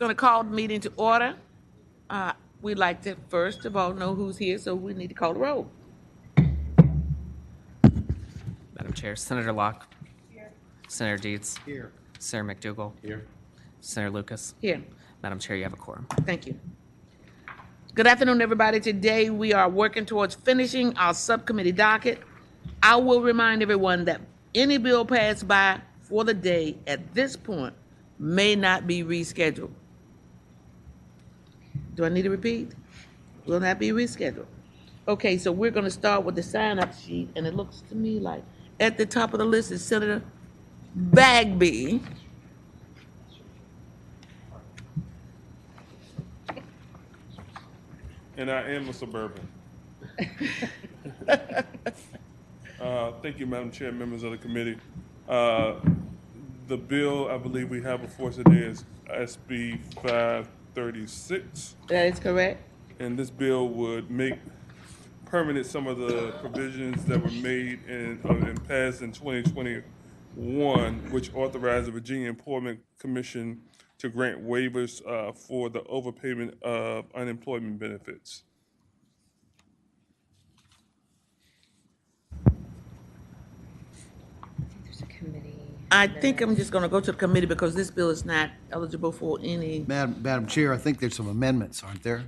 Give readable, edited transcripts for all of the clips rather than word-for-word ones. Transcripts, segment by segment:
Going to call the meeting to order. We'd like to first of all know who's here, so we need to call the roll. Madam Chair, Senator Locke. Here. Senator Dietz. Here. Senator McDougall. Here. Senator Lucas. Here. Madam Chair, you have a quorum. Thank you. Good afternoon, everybody. Today we are working towards finishing our subcommittee docket. I will remind everyone that any bill passed by for the day at this point may not be rescheduled. Do I need to repeat? Will not be rescheduled. Okay, so we're going to start with the sign-up sheet, and it looks to me like at the top of the list is Senator Bagby. And I am a suburban. Thank you, Madam Chair, members of the committee. The bill I believe we have before us today is SB 536. That is correct. And this bill would make permanent some of the provisions that were made and passed in 2021, which authorized the Virginia Employment Commission to grant waivers for the overpayment of unemployment benefits. I think I'm just going to go to the committee because this bill is not eligible for any. Madam Chair, I think there's some amendments, aren't there?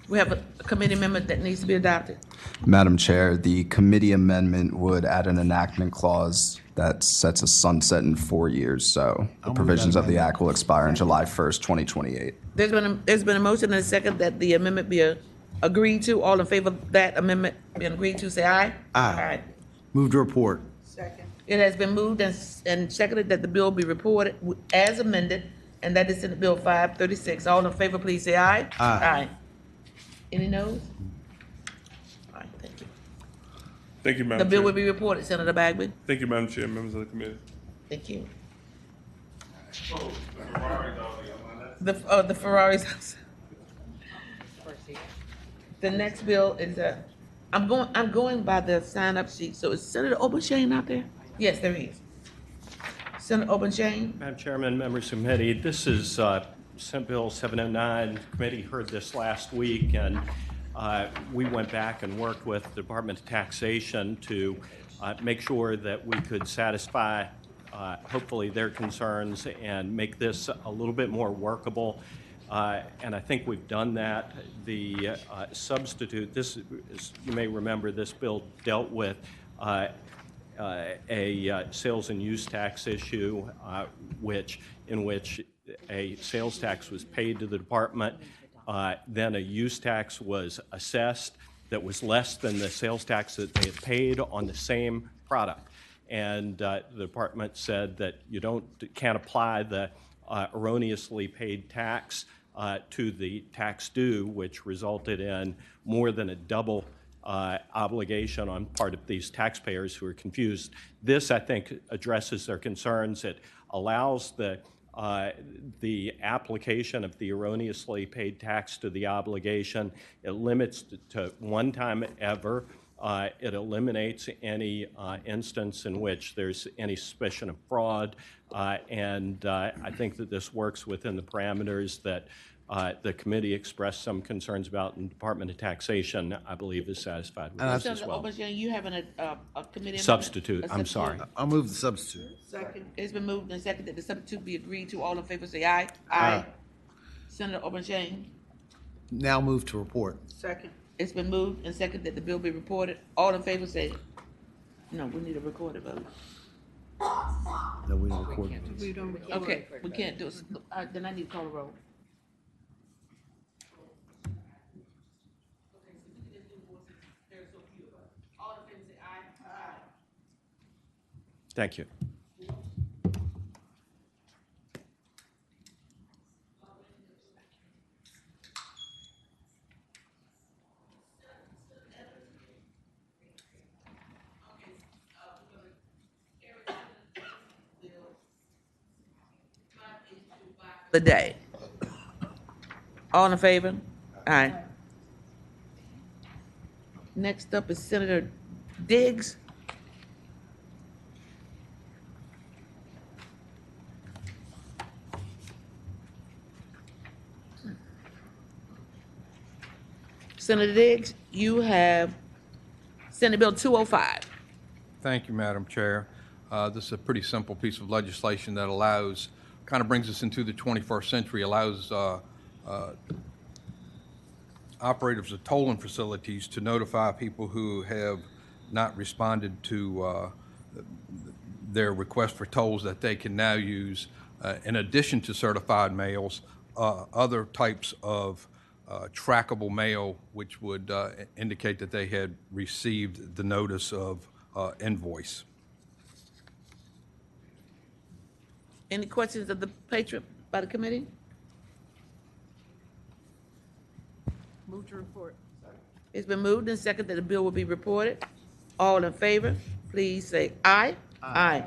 We have a committee amendment that needs to be adopted. Madam Chair, the committee amendment would add an enactment clause that sets a sunset in 4 years. So the provisions of the act will expire on July 1st, 2028. There's been a motion and a second that the amendment be agreed to. All in favor of that amendment being agreed to, say aye. Aye. Move to report. It has been moved and seconded that the bill be reported as amended, and that is Senate Bill 536. All in favor, please say aye. Aye. Any noes? All right, thank you. Thank you, Madam The bill Chair. will be reported, Senator Bagby. Thank you, Madam Chair, members of the committee. Thank you. The Ferraris. The next bill is I'm going by the sign-up sheet. So is Senator Obenshain out there? Yes, there is. Senator Obenshain. Madam Chairman, members of the committee, this is Senate Bill 709. The committee heard this last week, and we went back and worked with the Department of Taxation to make sure that we could satisfy, hopefully, their concerns and make this a little bit more workable. And I think we've done that. The substitute, this is, you may remember, this bill dealt with a sales and use tax issue, in which a sales tax was paid to the department, then a use tax was assessed that was less than the sales tax that they had paid on the same product. And the department said that you can't apply the erroneously paid tax to the tax due, which resulted in more than a double obligation on part of these taxpayers who are confused. This, I think, addresses their concerns. It allows the application of the erroneously paid tax to the obligation. It limits to one time ever. It eliminates any instance in which there's any suspicion of fraud, and I think that this works within the parameters that the committee expressed some concerns about, and the Department of Taxation, I believe, is satisfied with this as well. Obenshain, you have a committee Substitute, I'm sorry. I'll move the substitute. Second. It's been moved and seconded that the substitute be agreed to. All in favor, say aye. Aye. Senator Obenshain. Now move to report. Second. It's been moved and seconded that the bill be reported. All in favor, say. No, we need a recorded vote. No, we don't record. Okay, we can't do it. Then I need to call a roll. Thank you. The day. All in favor? Aye. Next up is Senator Diggs. Senator Diggs, you have Senate Bill 205. Thank you, Madam Chair. This is a pretty simple piece of legislation that allows, kind of brings us into the 21st century, allows operators of tolling facilities to notify people who have not responded to their request for tolls that they can now use, in addition to certified mails, other types of trackable mail, which would indicate that they had received the notice of invoice. Any questions of the Patriot by the committee? Move to report. It's been moved and seconded that the bill will be reported. All in favor, please say aye. Aye.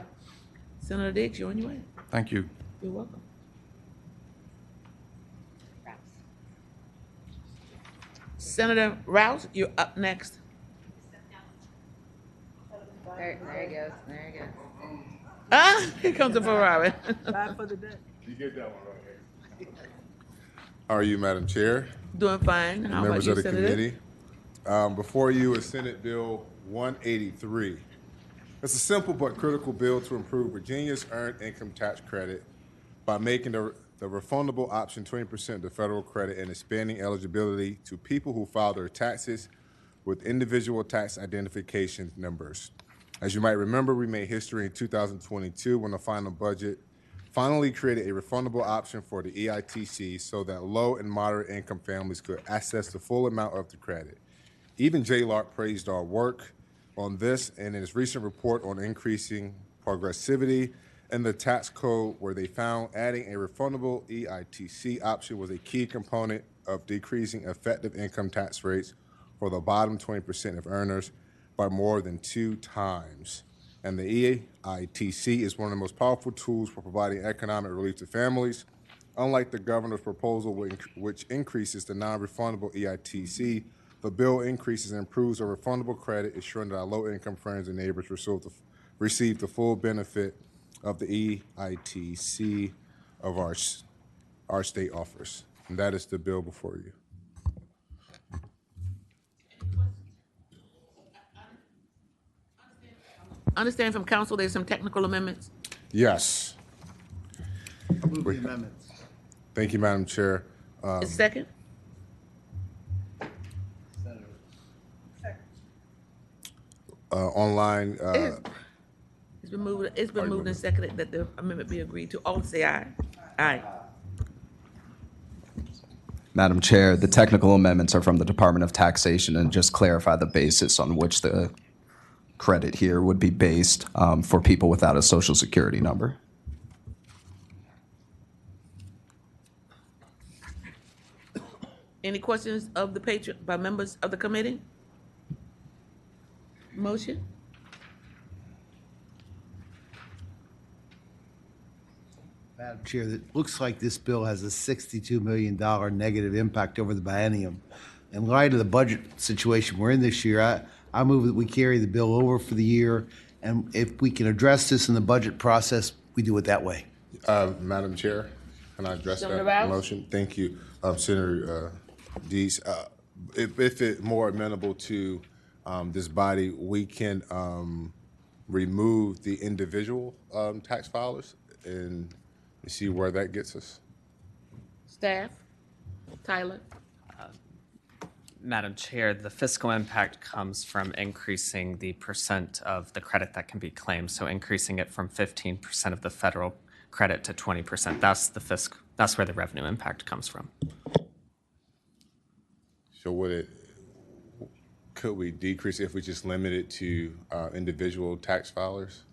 Senator Diggs, you're on your way. Thank you. You're welcome. Senator Rouse, you're up next. There he goes. There he goes. Ah, here comes the Ferrari. Bye for the day. You get that one right here. How are you, Madam Chair? Doing fine. How about Members you, of the Senator? committee. Before you is Senate Bill 183. It's a simple but critical bill to improve Virginia's earned income tax credit by making the refundable option 20% of the federal credit and expanding eligibility to people who file their taxes with individual tax identification numbers. As you might remember, we made history in 2022 when the final budget finally created a refundable option for the EITC so that low and moderate income families could access the full amount of the credit. Even JLARC praised our work on this and in his recent report on increasing progressivity in the tax code, where they found adding a refundable EITC option was a key component of decreasing effective income tax rates for the bottom 20% of earners by more than 2 times. And the EITC is one of the most powerful tools for providing economic relief to families. Unlike the governor's proposal, which increases the non-refundable EITC, the bill increases and improves our refundable credit, ensuring that our low-income friends and neighbors receive the full benefit of the EITC of our state offers. And that is the bill before you. Understand from council there's some technical amendments. Yes. I move the amendments. Thank you, Madam Chair. Is second? Online, It's been moved and seconded that the amendment be agreed to. All say aye. Aye. Madam Chair, the technical amendments are from the Department of Taxation and just clarify the basis on which the credit here would be based for people without a social security number. Any questions of the Patriot by members of the committee? Motion? Madam Chair, it looks like this bill has a $62 million negative impact over the biennium. In light of the budget situation we're in this year, I move that we carry the bill over for the year, and if we can address this in the budget process, we do it that way. Madam Chair, can I address Senator that Rouse? motion? Thank you, Senator Dees. If it's more amenable to this body, we can remove the individual tax filers and see where that gets us. Staff? Tyler? Madam Chair, the fiscal impact comes from increasing the percent of the credit that can be claimed, so increasing it from 15% of the federal credit to 20%. That's where the revenue impact comes from. So could we decrease it if we just limit it to individual tax filers?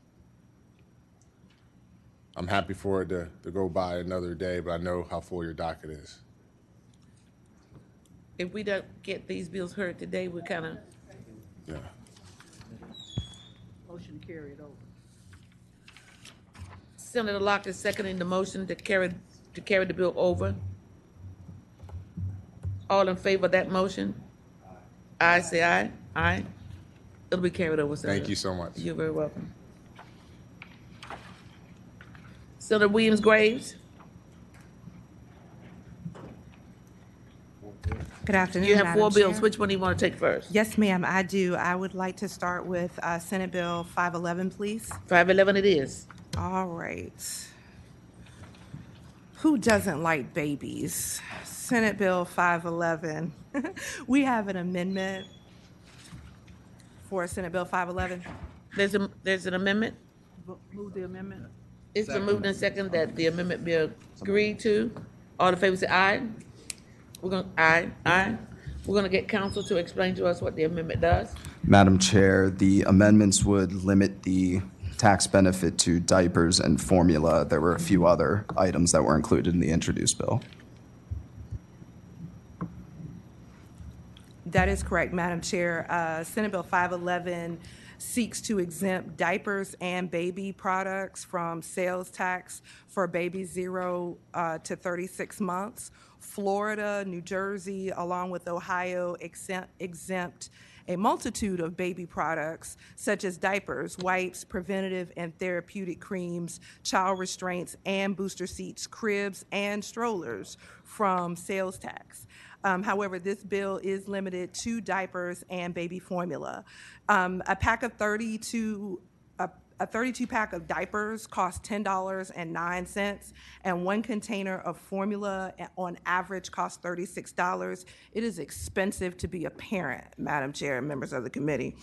I'm happy for it to go by another day, but I know how full your docket is. If we don't get these bills heard today, we're kind of, Yeah. Motion carried over. Senator Locke is seconding the motion to carry the bill over. All in favor of that motion? Aye, say aye. Aye. It'll be carried over, Senator. Thank you so much. You're very welcome. Senator Williams Graves? Good afternoon, You have Madam four bills. Chair. Which one do you want to take first? Yes, ma'am, I do. I would like to start with Senate Bill 511, please. 511 it is. All right. Who doesn't like babies? Senate Bill 511. We have an amendment for Senate Bill 511. There's an amendment. Move the amendment. It's been moved and second that the amendment be agreed to. All in favor say aye. Aye. We're gonna get counsel to explain to us what the amendment does. Madam Chair, the amendments would limit the tax benefit to diapers and formula. There were a few other items that were included in the introduced bill. That is correct, Madam Chair. Senate Bill 511 seeks to exempt diapers and baby products from sales tax for babies 0 to 36 months. Florida, New Jersey, along with Ohio, exempt a multitude of baby products such as diapers, wipes, preventative and therapeutic creams, child restraints, and booster seats, cribs, and strollers from sales tax. However, this bill is limited to diapers and baby formula. A pack of 32 pack of diapers costs $10.09, and one container of formula on average costs $36. It is expensive to be a parent, Madam Chair and members of the committee.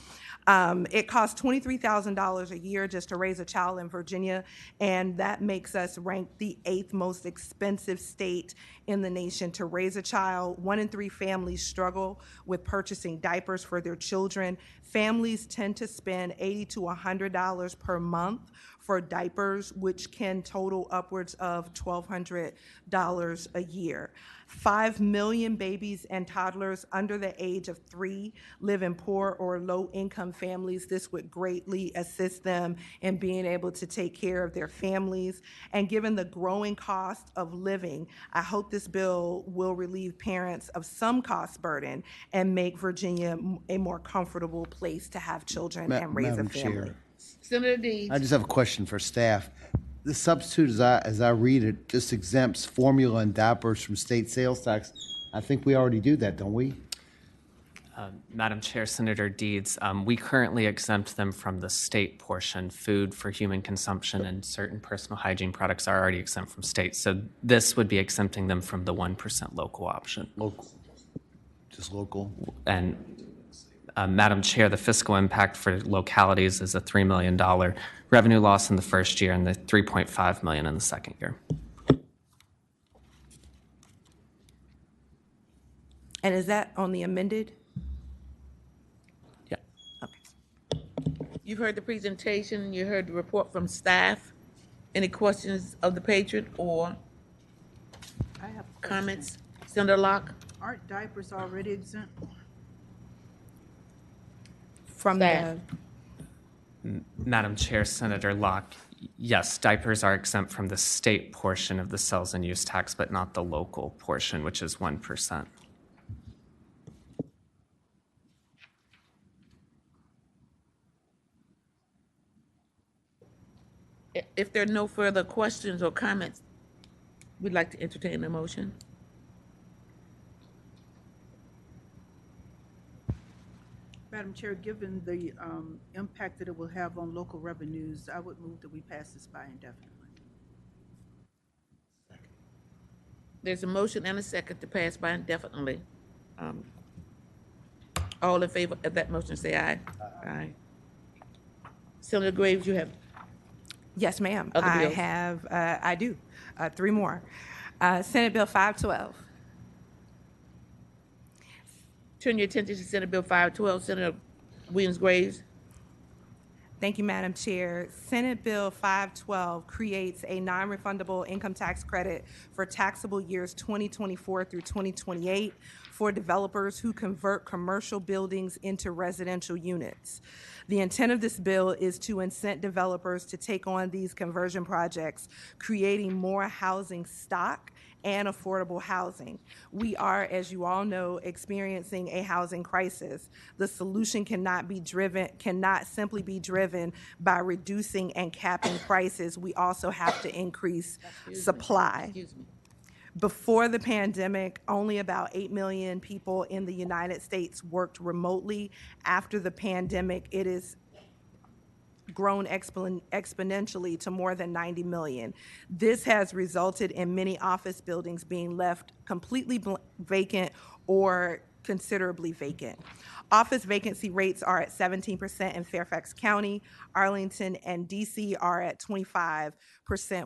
It costs $23,000 a year just to raise a child in Virginia, and that makes us rank the 8th most expensive state in the nation to raise a child. 1 in 3 families struggle with purchasing diapers for their children. Families tend to spend $80 to $100 per month for diapers, which can total upwards of $1,200 a year. 5 million babies and toddlers under the age of 3 live in poor or low-income families. This would greatly assist them in being able to take care of their families. And given the growing cost of living, I hope this bill will relieve parents of some cost burden and make Virginia a more comfortable place to have children and raise Madam a family. Chair, Senator Deeds. I just have a question for staff. The substitute, as I read it, just exempts formula and diapers from state sales tax. I think we already do that, don't we? Madam Chair, Senator Deeds, we currently exempt them from the state portion. Food for human consumption and certain personal hygiene products are already exempt from state. So this would be exempting them from the 1% local option. Local, just local. And Madam Chair, the fiscal impact for localities is a $3 million revenue loss in the first year and the $3.5 million in the second year. And is that on the amended? Yeah. Okay. You've heard the presentation, you heard the report from staff. Any questions of the patron or I have a question. comments? Senator Locke? Aren't diapers already exempt? From Staff. Madam Chair, Senator Locke, yes, diapers are exempt from the state portion of the sales and use tax, but not the local portion, which is 1%. If there are no further questions or comments, we'd like to entertain a motion. Madam Chair, given the impact that it will have on local revenues, I would move that we pass this by indefinitely. There's a motion and a second to pass by indefinitely. All in favor of that motion, say aye. Aye. Senator Graves, you have Yes, ma'am. Other bills? I do. 3 more. Senate Bill 512. turn your attention to Senate Bill 512. Senator Williams Graves. Thank you, Madam Chair. Senate Bill 512 creates a non-refundable income tax credit for taxable years 2024 through 2028 for developers who convert commercial buildings into residential units. The intent of this bill is to incent developers to take on these conversion projects, creating more housing stock and affordable housing. We are, as you all know, experiencing a housing crisis. The solution cannot simply be driven by reducing and capping prices. We also have to increase supply. Excuse me. Before the pandemic, only about 8 million people in the United States worked remotely. After the pandemic, it is grown exponentially to more than 90 million. This has resulted in many office buildings being left completely vacant or considerably vacant. Office vacancy rates are at 17% in Fairfax County. Arlington and DC are at 25%,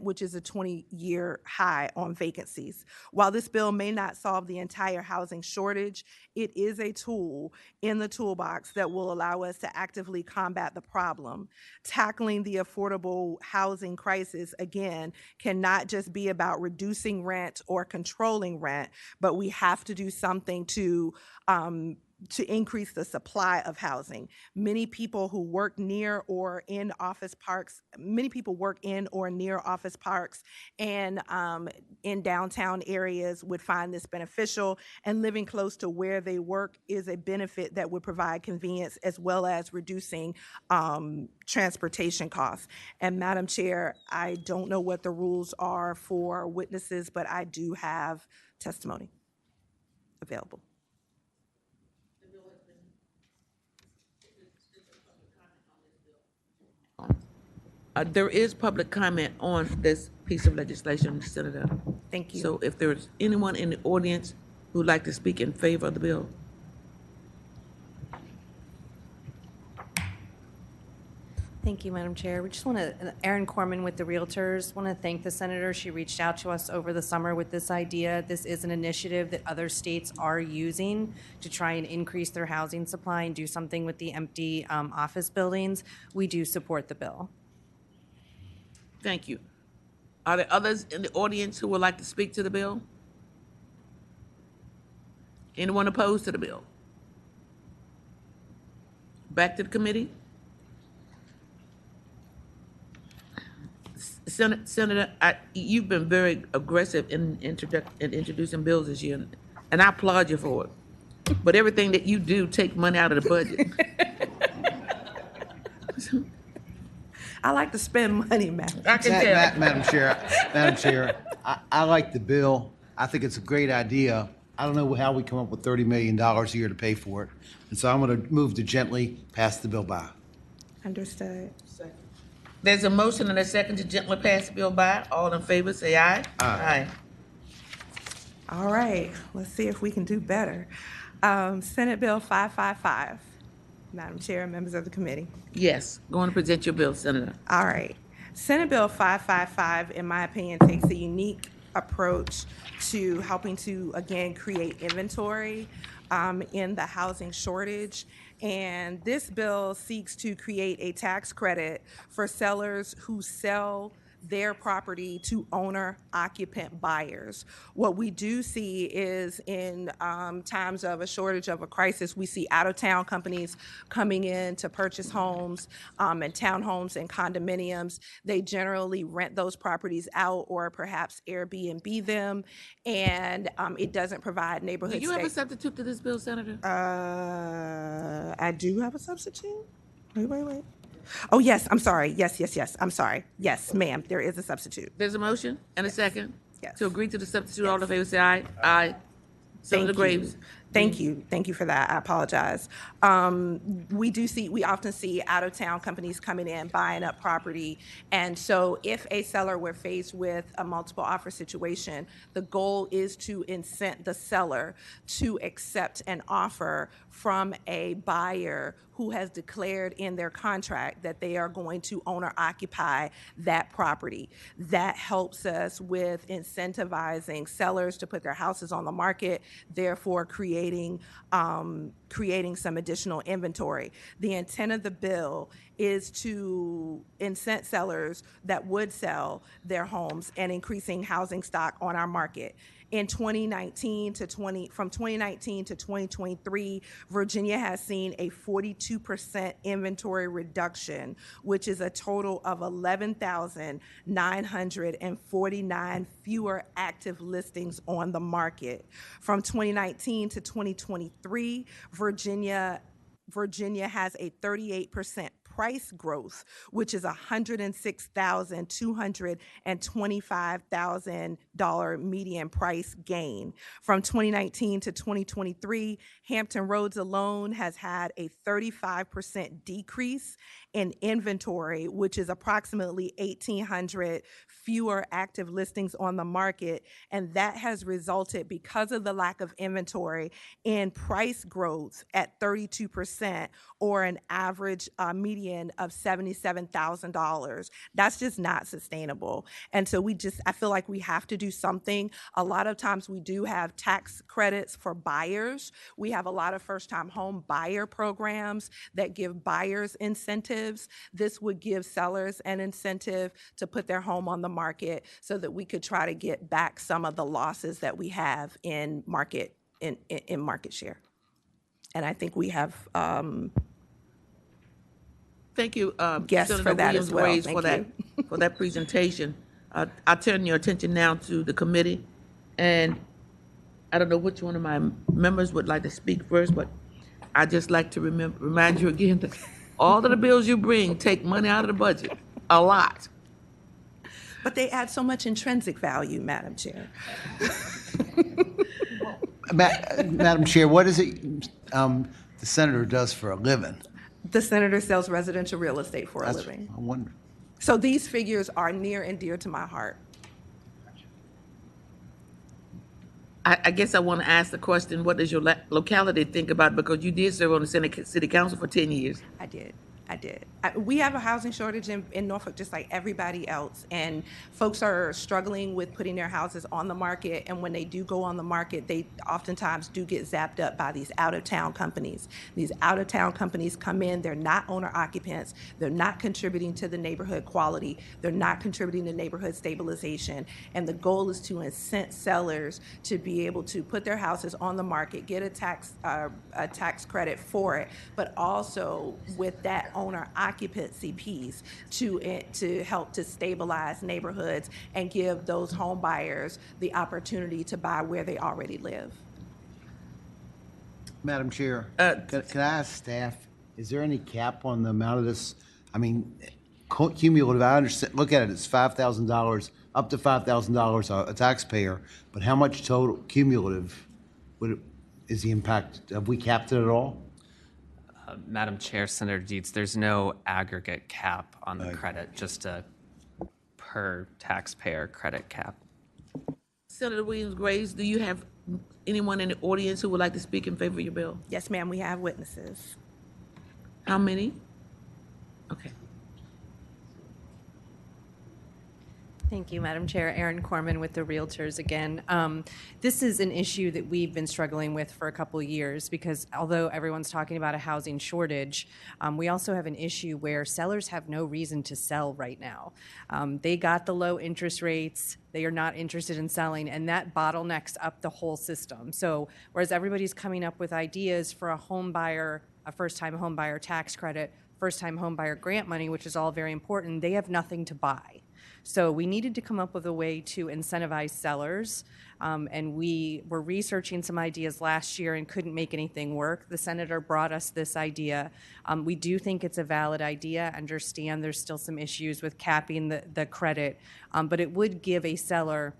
which is a 20-year high on vacancies. While this bill may not solve the entire housing shortage, it is a tool in the toolbox that will allow us to actively combat the problem. Tackling the affordable housing crisis, again, cannot just be about reducing rent or controlling rent, but we have to do something to increase the supply of housing. Many people who work near or in office parks, many people work in or near office parks and in downtown areas would find this beneficial, and living close to where they work is a benefit that would provide convenience as well as reducing transportation costs. And Madam Chair, I don't know what the rules are for witnesses, but I do have testimony available. There is public comment on this piece of legislation, Senator. Thank you. So if there's anyone in the audience who'd like to speak in favor of the bill. Thank you, Madam Chair. We just want to, Erin Corman with the Realtors, want to thank the Senator. She reached out to us over the summer with this idea. This is an initiative that other states are using to try and increase their housing supply and do something with the empty office buildings. We do support the bill. Thank you. Are there others in the audience who would like to speak to the bill? Anyone opposed to the bill? Back to the committee. Senator, you've been very aggressive in introducing bills this year, and I applaud you for it. But everything that you do take money out of the budget. I like to spend money, Madam. I can tell. Madam Chair, I like the bill. I think it's a great idea. I don't know how we come up with $30 million a year to pay for it. And so I'm going to move to gently pass the bill by. Understood. There's a motion and a second to gently pass the bill by. All in favor, say aye. Aye. All right, let's see if we can do better. Senate Bill 555. Madam Chair, members of the committee. Yes, go on and present your bill, Senator. All right. Senate Bill 555, in my opinion, takes a unique approach to helping to, again, create inventory in the housing shortage. And this bill seeks to create a tax credit for sellers who sell their property to owner-occupant buyers. What we do see is in times of a shortage of a crisis, we see out-of-town companies coming in to purchase homes and townhomes and condominiums. They generally rent those properties out or perhaps Airbnb them, and it doesn't provide neighborhood. Do you have a substitute to this bill, Senator? I do have a substitute. Wait. Oh, yes, I'm sorry. Yes, I'm sorry. Yes, ma'am, there is a substitute. There's a motion and a second? Yes. To agree to the substitute, all in favor, say aye. Aye. Senator Graves. Thank you for that. I apologize. We often see out-of-town companies coming in, buying up property. And so if a seller were faced with a multiple offer situation, the goal is to incent the seller to accept an offer from a buyer who has declared in their contract that they are going to own or occupy that property. That helps us with incentivizing sellers to put their houses on the market, therefore creating some additional inventory. The intent of the bill is to incent sellers that would sell their homes and increasing housing stock on our market. From 2019 to 2023, Virginia has seen a 42% inventory reduction, which is a total of 11,949 fewer active listings on the market. From 2019 to 2023, Virginia has a 38% price growth, which is $106,225,000 median price gain. From 2019 to 2023, Hampton Roads alone has had a 35% decrease in inventory, which is approximately 1,800 fewer active listings on the market. And that has resulted, because of the lack of inventory, in price growth at 32%, or an average median of $77,000. That's just not sustainable. And so I feel like we have to do something. A lot of times we do have tax credits for buyers. We have a lot of first-time home buyer programs that give buyers incentives. This would give sellers an incentive to put their home on the market so that we could try to get back some of the losses that we have in market share. And I think we have Thank you, guests Senator for that Williams as well. Graves, Thank for that for that presentation. I'll turn your attention now to the committee, and I don't know which one of my members would like to speak first, but I'd just like to remind you again that all of the bills you bring take money out of the budget, a lot. But they add so much intrinsic value, Madam Chair. Madam Chair, what is it the senator does for a living? The senator sells residential real estate for a living. I wonder. So these figures are near and dear to my heart. I guess I want to ask the question, what does your locality think about it? Because you did serve on the City Council for 10 years. I did. We have a housing shortage in Norfolk, just like everybody else, and folks are struggling with putting their houses on the market, and when they do go on the market, they oftentimes do get zapped up by these out-of-town companies. These out-of-town companies come in, they're not owner-occupants, they're not contributing to the neighborhood quality, they're not contributing to neighborhood stabilization, and the goal is to incent sellers to be able to put their houses on the market, get a tax credit for it, but also with that owner occupancy piece to help to stabilize neighborhoods and give those home buyers the opportunity to buy where they already live. Madam Chair, can I ask staff, is there any cap on the amount of this? I mean, cumulative, I understand, look at it, it's $5,000, up to $5,000 a taxpayer, but how much total cumulative is the impact? Have we capped it at all? Madam Chair, Senator Dietz, there's no aggregate cap on the credit, just a per taxpayer credit cap. Senator Williams Graves, do you have anyone in the audience who would like to speak in favor of your bill? Yes, ma'am, we have witnesses. How many? Okay. Thank you, Madam Chair. Erin Corman with the Realtors again. This is an issue that we've been struggling with for a couple of years because although everyone's talking about a housing shortage, we also have an issue where sellers have no reason to sell right now. They got the low interest rates, they are not interested in selling, and that bottlenecks up the whole system. So whereas everybody's coming up with ideas for a home buyer, a first-time home buyer tax credit, first-time home buyer grant money, which is all very important, they have nothing to buy. So we needed to come up with a way to incentivize sellers, and we were researching some ideas last year and couldn't make anything work. The senator brought us this idea. We do think it's a valid idea. Understand there's still some issues with capping the credit, but it would give a seller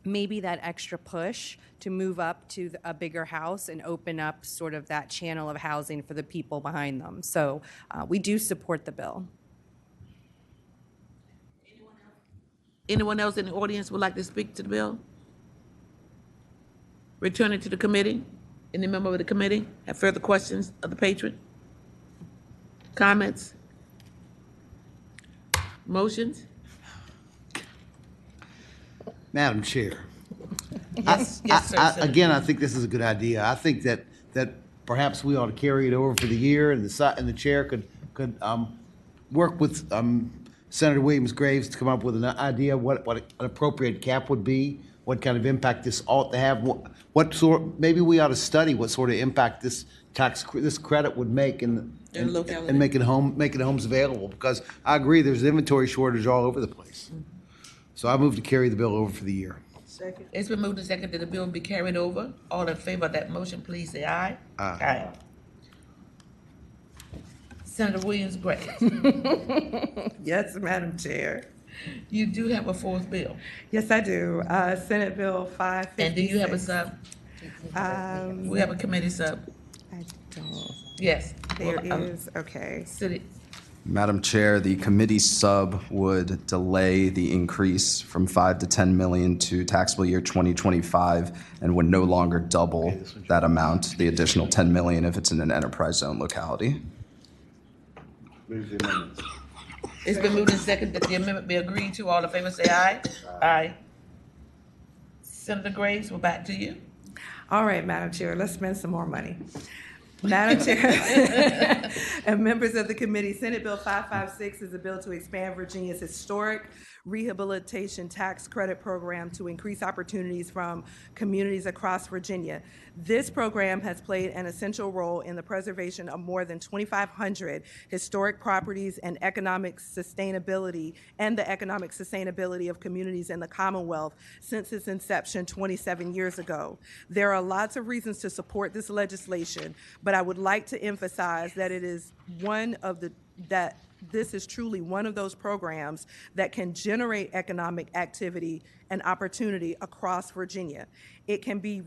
maybe that extra push to move up to a bigger house and open up sort of that channel of housing for the people behind them. So we do support the bill. Anyone else in the audience would like to speak to the bill? Return it to the committee. Any member of the committee have further questions of the patron? Comments? Motions? Madam Chair. Yes, sir. Again, I think this is a good idea. I think that perhaps we ought to carry it over for the year, and the chair could work with Senator Williams Graves to come up with an idea of what an appropriate cap would be, what kind of impact this ought to have, maybe we ought to study what sort of impact this credit would make and making homes available, because I agree there's an inventory shortage all over the place. So I move to carry the bill over for the year. Second. It's been moved and seconded that the bill be carried over. All in favor of that motion, please say aye. Aye. Senator Williams Gray. Yes, Madam Chair. You do have a fourth bill. Yes, I do. Senate Bill 556. And do you have a sub? We have a committee sub. I don't. Yes. There Well, is, okay. City. Madam Chair, the committee sub would delay the increase from 5 to 10 million to taxable year 2025 and would no longer double that amount, the additional 10 million if it's in an enterprise zone locality. It's been moved and seconded that the amendment be agreed to. All in favor say aye. Aye. Senator Graves, we're back to you. All right, Madam Chair, let's spend some more money. Madam Chair and members of the committee, Senate Bill 556 is a bill to expand Virginia's historic rehabilitation tax credit program to increase opportunities from communities across Virginia. This program has played an essential role in the preservation of more than 2,500 historic properties and the economic sustainability of communities in the Commonwealth since its inception 27 years ago. There are lots of reasons to support this legislation, but I would like to emphasize that this is truly one of those programs that can generate economic activity and opportunity across Virginia. It can be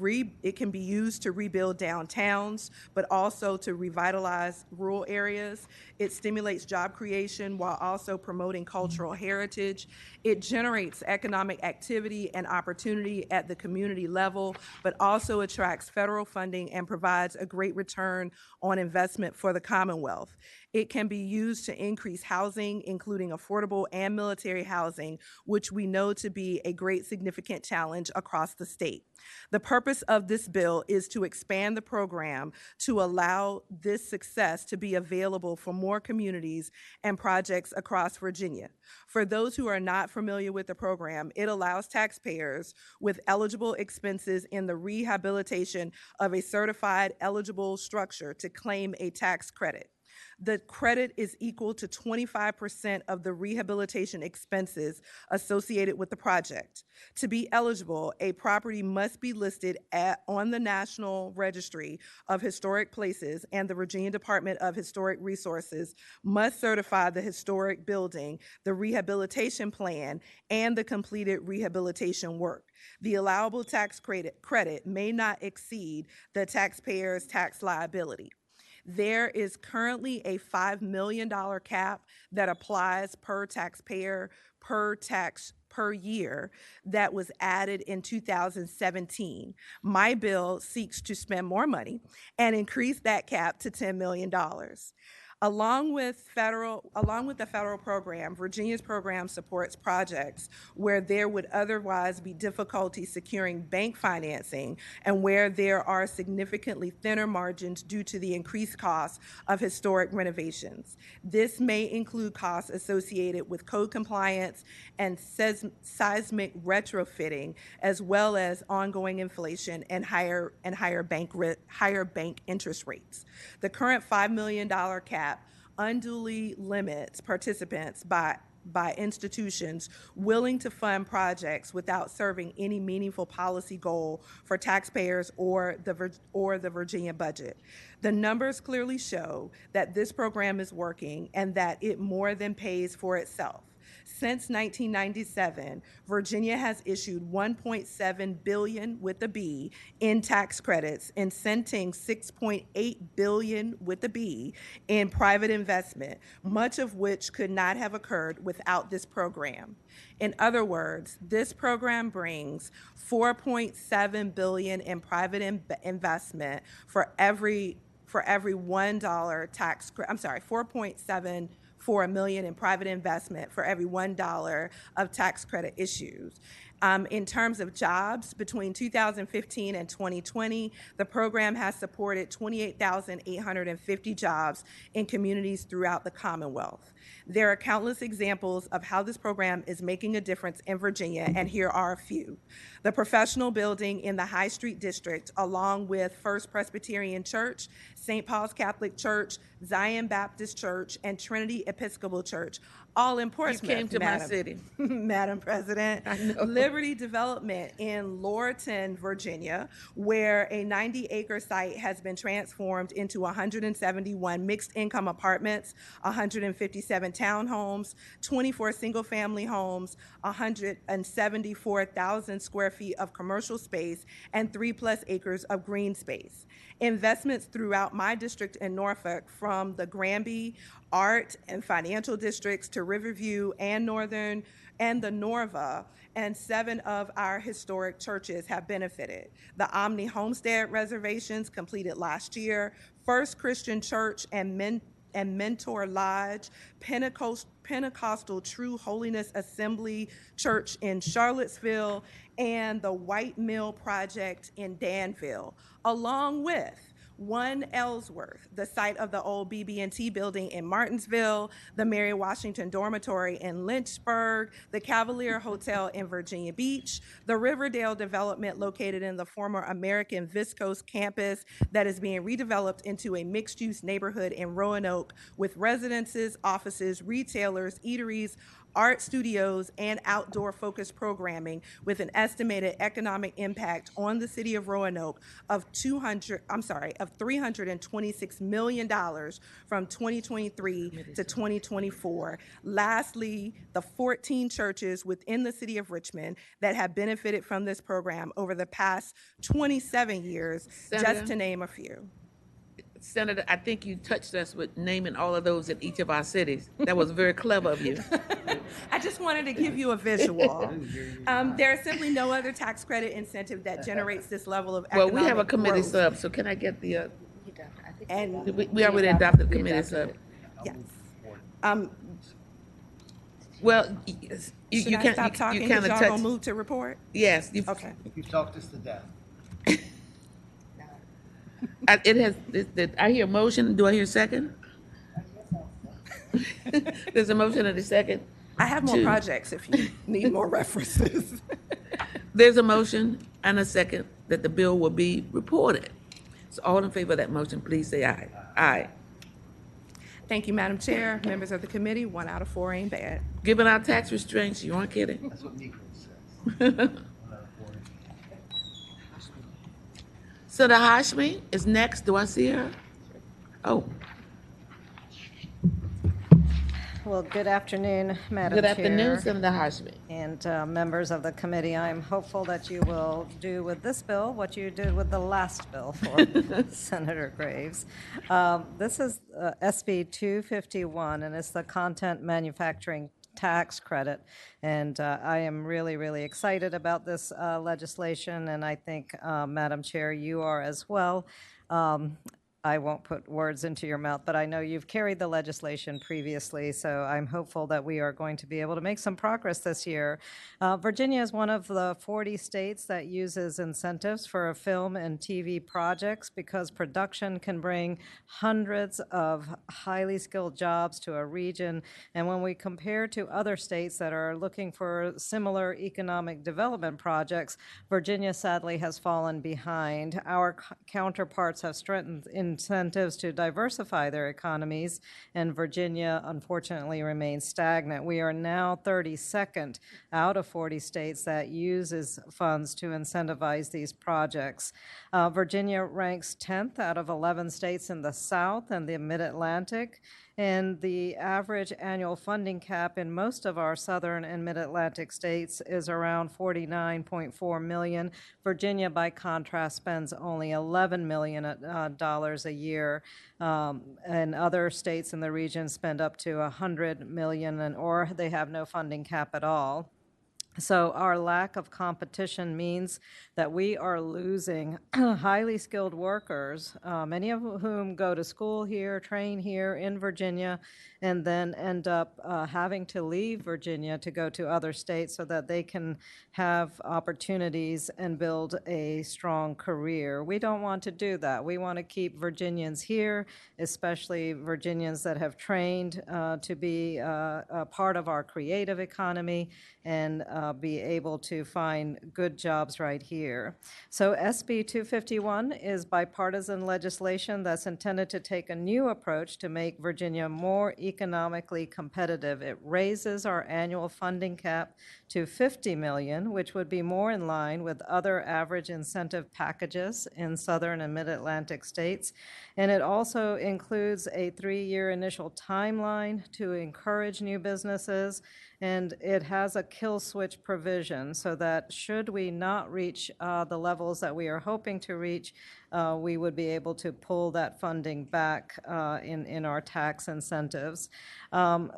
used to rebuild downtowns, but also to revitalize rural areas. It stimulates job creation while also promoting cultural heritage. It generates economic activity and opportunity at the community level, but also attracts federal funding and provides a great return on investment for the Commonwealth. It can be used to increase housing, including affordable and military housing, which we know to be a great significant challenge across the state. The purpose of this bill is to expand the program to allow this success to be available for more communities and projects across Virginia. For those who are not familiar with the program, it allows taxpayers with eligible expenses in the rehabilitation of a certified eligible structure to claim a tax credit. The credit is equal to 25% of the rehabilitation expenses associated with the project. To be eligible, a property must be listed on the National Registry of Historic Places, and the Virginia Department of Historic Resources must certify the historic building, the rehabilitation plan, and the completed rehabilitation work. The allowable tax credit may not exceed the taxpayer's tax liability. There is currently a $5 million cap that applies per taxpayer per year that was added in 2017. My bill seeks to spend more money and increase that cap to $10 million. Along with the federal program, Virginia's program supports projects where there would otherwise be difficulty securing bank financing and where there are significantly thinner margins due to the increased cost of historic renovations. This may include costs associated with code compliance and seismic retrofitting, as well as ongoing inflation and higher bank interest rates. The current $5 million cap unduly limits participants by institutions willing to fund projects without serving any meaningful policy goal for taxpayers or the Virginia budget. The numbers clearly show that this program is working and that it more than pays for itself. Since 1997, Virginia has issued $1.7 billion with a B in tax credits, incenting $6.8 billion with a B in private investment, much of which could not have occurred without this program. In other words, this program brings $4.7 billion in private investment for every $1 tax credit. I'm sorry, $4.7 million in private investment for every $1 of tax credit issues. In terms of jobs, between 2015 and 2020, the program has supported 28,850 jobs in communities throughout the Commonwealth. There are countless examples of how this program is making a difference in Virginia, and here are a few. The professional building in the High Street District, along with First Presbyterian Church, St. Paul's Catholic Church, Zion Baptist Church, and Trinity Episcopal Church, all in Portsmouth. came to my Madam- city. Madam President. I know. Liberty Development in Lorton, Virginia, where a 90-acre site has been transformed into 171 mixed-income apartments, 157 townhomes, 24 single-family homes, 174,000 square feet of commercial space, and 3+ acres of green space. Investments throughout my district in Norfolk, from the Granby Art and Financial Districts to Riverview and Northern and the Norva, and 7 of our historic churches have benefited. The Omni Homestead reservations completed last year, First Christian Church and Mentor Lodge, Pentecostal True Holiness Assembly Church in Charlottesville, and the White Mill Project in Danville, along with 1 Ellsworth, the site of the old BB&T building in Martinsville, the Mary Washington Dormitory in Lynchburg, the Cavalier Hotel in Virginia Beach, the Riverdale development located in the former American Viscose campus that is being redeveloped into a mixed-use neighborhood in Roanoke with residences, offices, retailers, eateries, art studios, and outdoor-focused programming, with an estimated economic impact on the city of Roanoke of $326 million from 2023 to 2024. Lastly, the 14 churches within the city of Richmond that have benefited from this program over the past 27 years, Senator? just to name a few. Senator, I think you touched us with naming all of those in each of our cities. That was very clever of you. I just wanted to give you a visual. There is simply no other tax credit incentive that generates this level of Well, economic we have a committee growth. sub, so can I get the, And we already adopted the committee sub. yes. Well, you Should I can't, stop you talking kind because of y'all touched. gonna move to report? Yes, you, Okay. You talked us to death. it has, I hear a motion, do I hear a second? There's a motion and a second. I have more to- projects if you need more references. There's a motion and a second that the bill will be reported. So all in favor of that motion, please say aye. Aye. Thank you, Madam Chair, members of the committee. 1 out of 4 ain't bad. Given our tax restraints, you aren't kidding. That's what Negro says. Senator Hashmi is next. Do I see her? Oh, Well, good afternoon, Madam good Chair. afternoon, Senator Hashmi. And members of the committee. I'm hopeful that you will do with this bill what you did with the last bill for Senator Graves. This is SB 251, and it's the Content Manufacturing Tax Credit. And I am really, really excited about this legislation, and I think, Madam Chair, you are as well. I won't put words into your mouth, but I know you've carried the legislation previously, so I'm hopeful that we are going to be able to make some progress this year. Virginia is one of the 40 states that uses incentives for film and TV projects because production can bring hundreds of highly skilled jobs to a region. And when we compare to other states that are looking for similar economic development projects, Virginia sadly has fallen behind. Our counterparts have strengthened incentives to diversify their economies, and Virginia unfortunately remains stagnant. We are now 32nd out of 40 states that uses funds to incentivize these projects. Virginia ranks 10th out of 11 states in the South and the Mid-Atlantic, and the average annual funding cap in most of our southern and mid-Atlantic states is around $49.4 million. Virginia, by contrast, spends only $11 million a year, and other states in the region spend up to $100 million, or they have no funding cap at all. So our lack of competition means that we are losing highly skilled workers, many of whom go to school here, train here in Virginia, and then end up having to leave Virginia to go to other states so that they can have opportunities and build a strong career. We don't want to do that. We want to keep Virginians here, especially Virginians that have trained to be a part of our creative economy and be able to find good jobs right here. So SB 251 is bipartisan legislation that's intended to take a new approach to make Virginia more economically competitive. It raises our annual funding cap to $50 million, which would be more in line with other average incentive packages in southern and mid-Atlantic states. And it also includes a 3-year initial timeline to encourage new businesses, and it has a kill switch provision so that should we not reach the levels that we are hoping to reach, we would be able to pull that funding back in our tax incentives.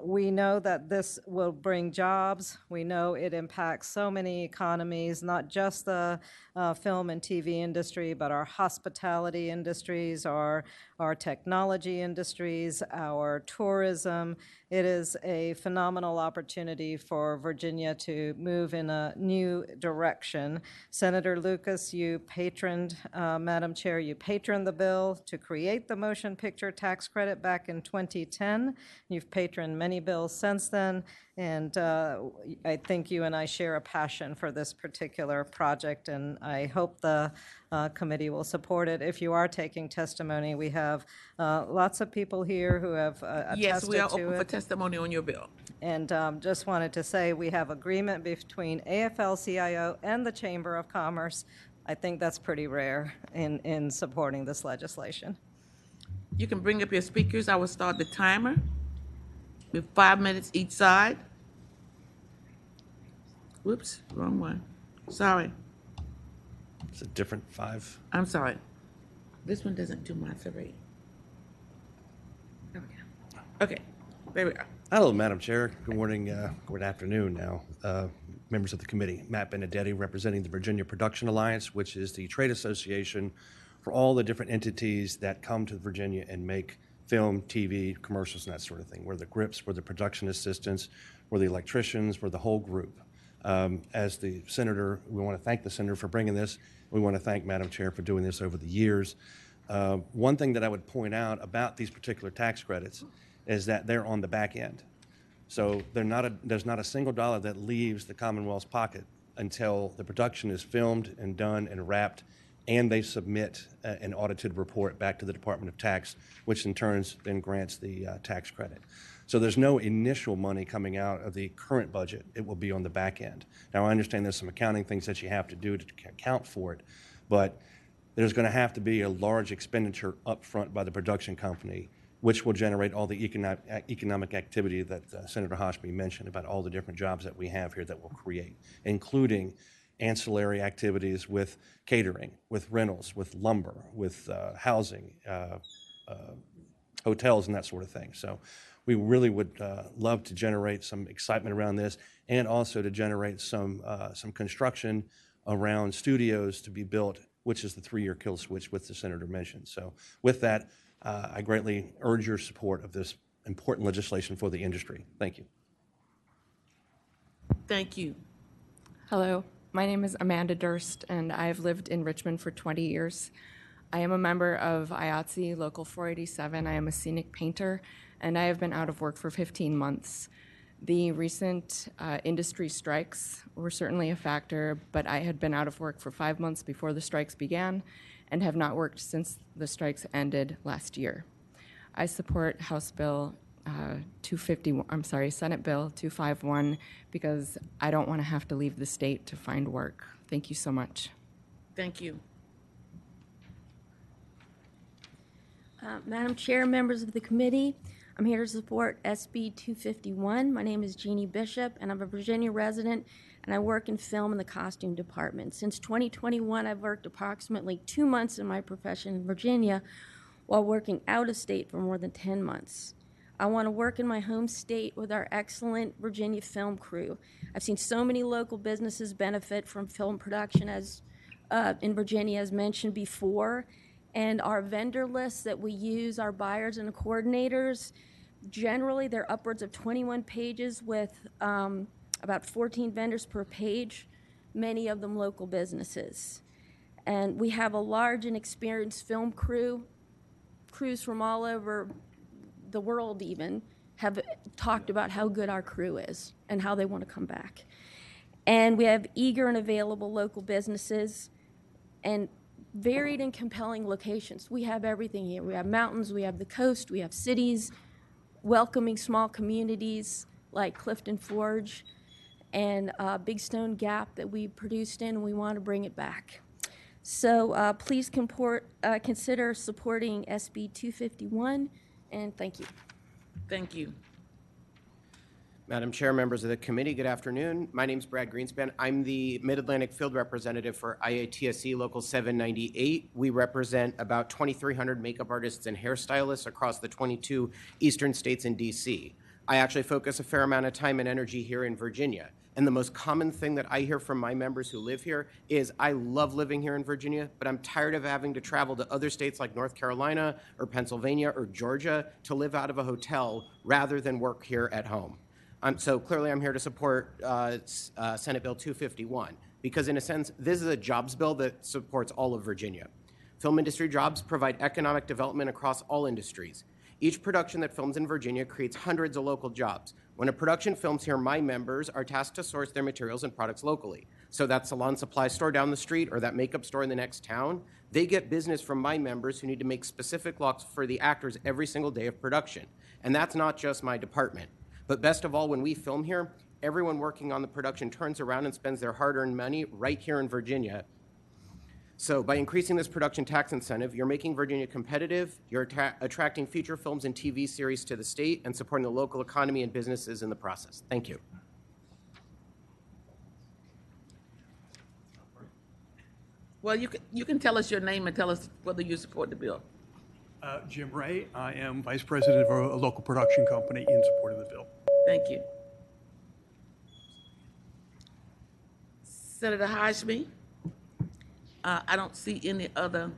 We know that this will bring jobs. We know it impacts so many economies, not just the film and TV industry, but our hospitality industries, our technology industries, our tourism. It is a phenomenal opportunity for Virginia to move in a new direction. Senator Lucas, you patroned, Madam Chair, you patroned the bill to create the motion picture tax credit back in 2010. You've patroned many bills since then, and I think you and I share a passion for this particular project, and I hope the committee will support it. If you are taking testimony, we have lots of people here who have attested to it. Yes, we are open for testimony on your bill. And just wanted to say we have agreement between AFL-CIO and the Chamber of Commerce. I think that's pretty rare in supporting this legislation. You can bring up your speakers. I will start the timer with 5 minutes each side. Whoops, wrong one. Sorry. It's a different 5. I'm sorry. This one doesn't do my 3. There we go. Okay, there we are. Hello, Madam Chair. Good morning, good afternoon now. Members of the committee. Matt Benedetti, representing the Virginia Production Alliance, which is the trade association for all the different entities that come to Virginia and make film, TV, commercials, and that sort of thing. We're the grips, we're the production assistants, we're the electricians, we're the whole group. As the senator, we want to thank the senator for bringing this. We want to thank Madam Chair for doing this over the years. One thing that I would point out about these particular tax credits is that they're on the back end. So there's not a single dollar that leaves the Commonwealth's pocket until the production is filmed and done and wrapped, and they submit an audited report back to the Department of Tax, which in turn then grants the tax credit. So there's no initial money coming out of the current budget. It will be on the back end. Now, I understand there's some accounting things that you have to do to account for it, but there's going to have to be a large expenditure up front by the production company, which will generate all the economic activity that Senator Hoshby mentioned about all the different jobs that we have here that will create, including ancillary activities with catering, with rentals, with lumber, with housing, hotels, and that sort of thing. So we really would love to generate some excitement around this, and also to generate some construction around studios to be built, which is the 3-year kill switch, which the senator mentioned. So with that, I greatly urge your support of this important legislation for the industry. Thank you. Thank you. Hello, my name is Amanda Durst, and I have lived in Richmond for 20 years. I am a member of IATSE Local 487. I am a scenic painter, and I have been out of work for 15 months. The recent industry strikes were certainly a factor, but I had been out of work for 5 months before the strikes began and have not worked since the strikes ended last year. I support Senate Bill 251 because I don't want to have to leave the state to find work. Thank you so much. Thank you. Madam Chair, members of the committee, I'm here to support SB 251. My name is Jeannie Bishop, and I'm a Virginia resident, and I work in film in the costume department. Since 2021, I've worked approximately 2 months in my profession in Virginia while working out of state for more than 10 months. I want to work in my home state with our excellent Virginia film crew. I've seen so many local businesses benefit from film production as in Virginia, as mentioned before. And our vendor lists that we use, our buyers and coordinators, generally they're upwards of 21 pages with about 14 vendors per page, many of them local businesses. And we have a large and experienced film crews from all over the world even, have talked about how good our crew is and how they want to come back. And we have eager and available local businesses and varied and compelling locations. We have everything here. We have mountains, we have the coast, we have cities, welcoming small communities like Clifton Forge and Big Stone Gap that we produced in, and we want to bring it back. So please consider supporting SB 251, and thank you. Thank you. Madam Chair, members of the committee, good afternoon. My name is Brad Greenspan. I'm the Mid-Atlantic Field Representative for IATSE Local 798. We represent about 2,300 makeup artists and hairstylists across the 22 eastern states and DC. I actually focus a fair amount of time and energy here in Virginia. And the most common thing that I hear from my members who live here is, I love living here in Virginia, but I'm tired of having to travel to other states like North Carolina or Pennsylvania or Georgia to live out of a hotel rather than work here at home. So clearly I'm here to support Senate Bill 251 because in a sense, this is a jobs bill that supports all of Virginia. Film industry jobs provide economic development across all industries. Each production that films in Virginia creates hundreds of local jobs. When a production films here, my members are tasked to source their materials and products locally. So that salon supply store down the street or that makeup store in the next town, they get business from my members who need to make specific looks for the actors every single day of production. And that's not just my department. But best of all, when we film here, everyone working on the production turns around and spends their hard-earned money right here in Virginia. So by increasing this production tax incentive, you're making Virginia competitive, you're attracting future films and TV series to the state, and supporting the local economy and businesses in the process. Thank you. Well, you can tell us your name and tell us whether you support the bill. Jim Ray. I am Vice President of a local production company in support of the bill. Thank you. Senator Hashmi, I don't see any other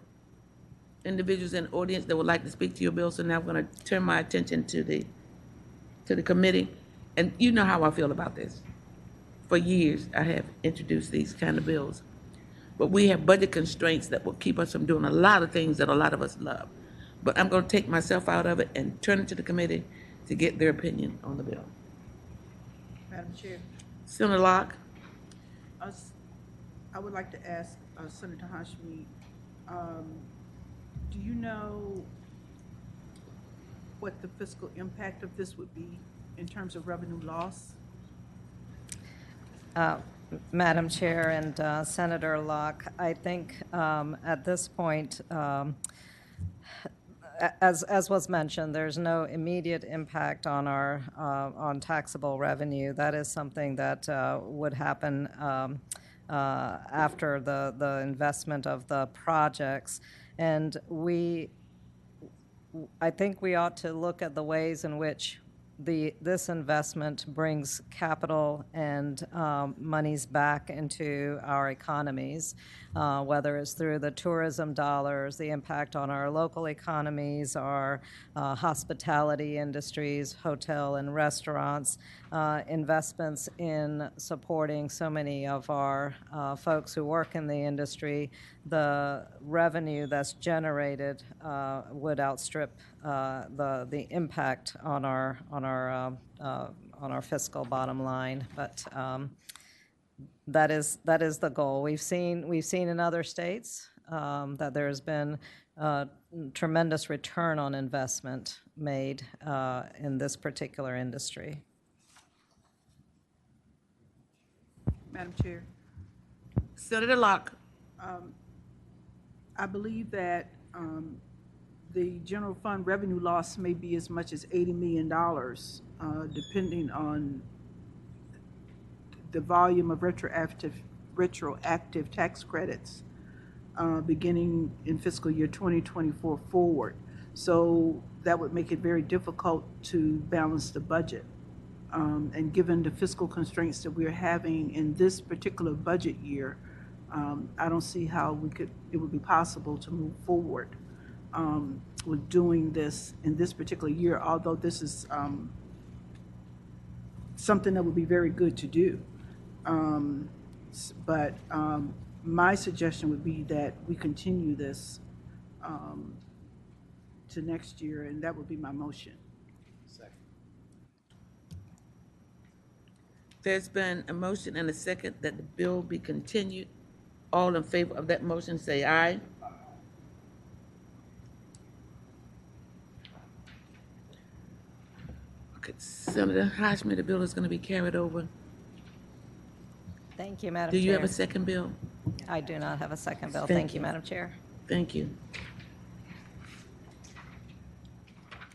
individuals in the audience that would like to speak to your bill, so now I'm going to turn my attention to the committee. And you know how I feel about this. For years, I have introduced these kind of bills. But we have budget constraints that will keep us from doing a lot of things that a lot of us love. But I'm going to take myself out of it and turn it to the committee to get their opinion on the bill. Madam Chair, Senator Locke. I would like to ask Senator Hashmi, do you know what the fiscal impact of this would be in terms of revenue loss? Madam Chair and Senator Locke, I think at this point, as was mentioned, there's no immediate impact on our on taxable revenue. That is something that would happen after the investment of the projects, and I think we ought to look at the ways in which this investment brings capital and monies back into our economies, whether it's through the tourism dollars, the impact on our local economies, our hospitality industries, hotel and restaurants, investments in supporting so many of our folks who work in the industry. The revenue that's generated would outstrip the impact on our fiscal bottom line, but that is the goal. We've seen in other states that there has been tremendous return on investment made in this particular industry. Madam Chair. Senator Locke. I believe that the general fund revenue loss may be as much as $80 million, depending on the volume of retroactive tax credits beginning in fiscal year 2024 forward. So that would make it very difficult to balance the budget. And given the fiscal constraints that we're having in this particular budget year, I don't see how it would be possible to move forward with doing this in this particular year, although this is something that would be very good to do. But my suggestion would be that we continue this to next year, and that would be my motion. Second. There's been a motion and a second that the bill be continued. All in favor of that motion, say aye. Okay, Senator Hodgman, the bill is going to be carried over. Thank you, Madam Do Chair. you have a second bill? I do not have a second bill. Thank Thank you, you. Madam Chair. Thank you.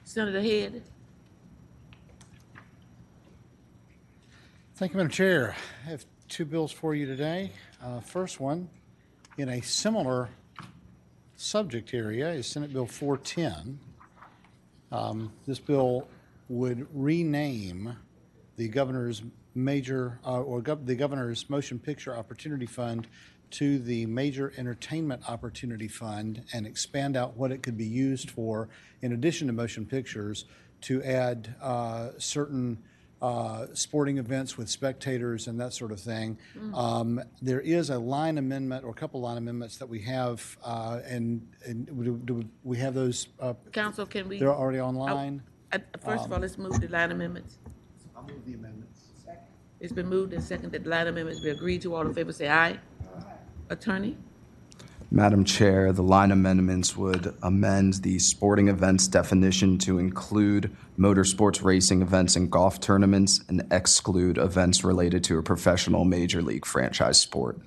Senator Head. Thank you, Madam Chair. I have two bills for you today. First one, in a similar subject area, is Senate Bill 410. This bill would rename the governor's the governor's Motion Picture Opportunity Fund to the Major Entertainment Opportunity Fund and expand out what it could be used for, in addition to motion pictures, to add certain sporting events with spectators and that sort of thing. There is a line amendment or a couple line amendments that we have, and do we have those? Council, can we? They're already online? First of all, let's move the line amendments. I'll move the amendments. It's been moved and seconded that the line amendments be agreed to. All in favor, say aye. Attorney? Madam Chair, the line amendments would amend the sporting events definition to include motorsports racing events and golf tournaments and exclude events related to a professional major league franchise sport.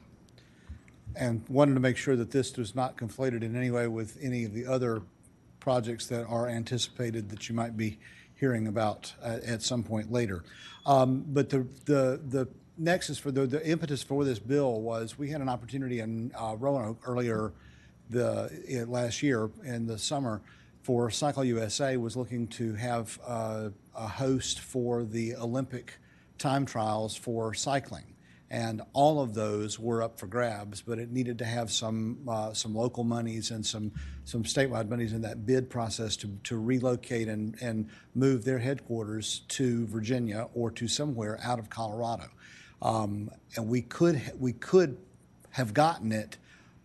And wanted to make sure that this was not conflated in any way with any of the other projects that are anticipated that you might be hearing about at some point later. But the nexus for the impetus for this bill was we had an opportunity in Roanoke earlier last year in the summer for Cycle USA was looking to have a host for the Olympic time trials for cycling. And all of those were up for grabs, but it needed to have some local monies and some statewide monies in that bid process to relocate and move their headquarters to Virginia or to somewhere out of Colorado. And we could have gotten it,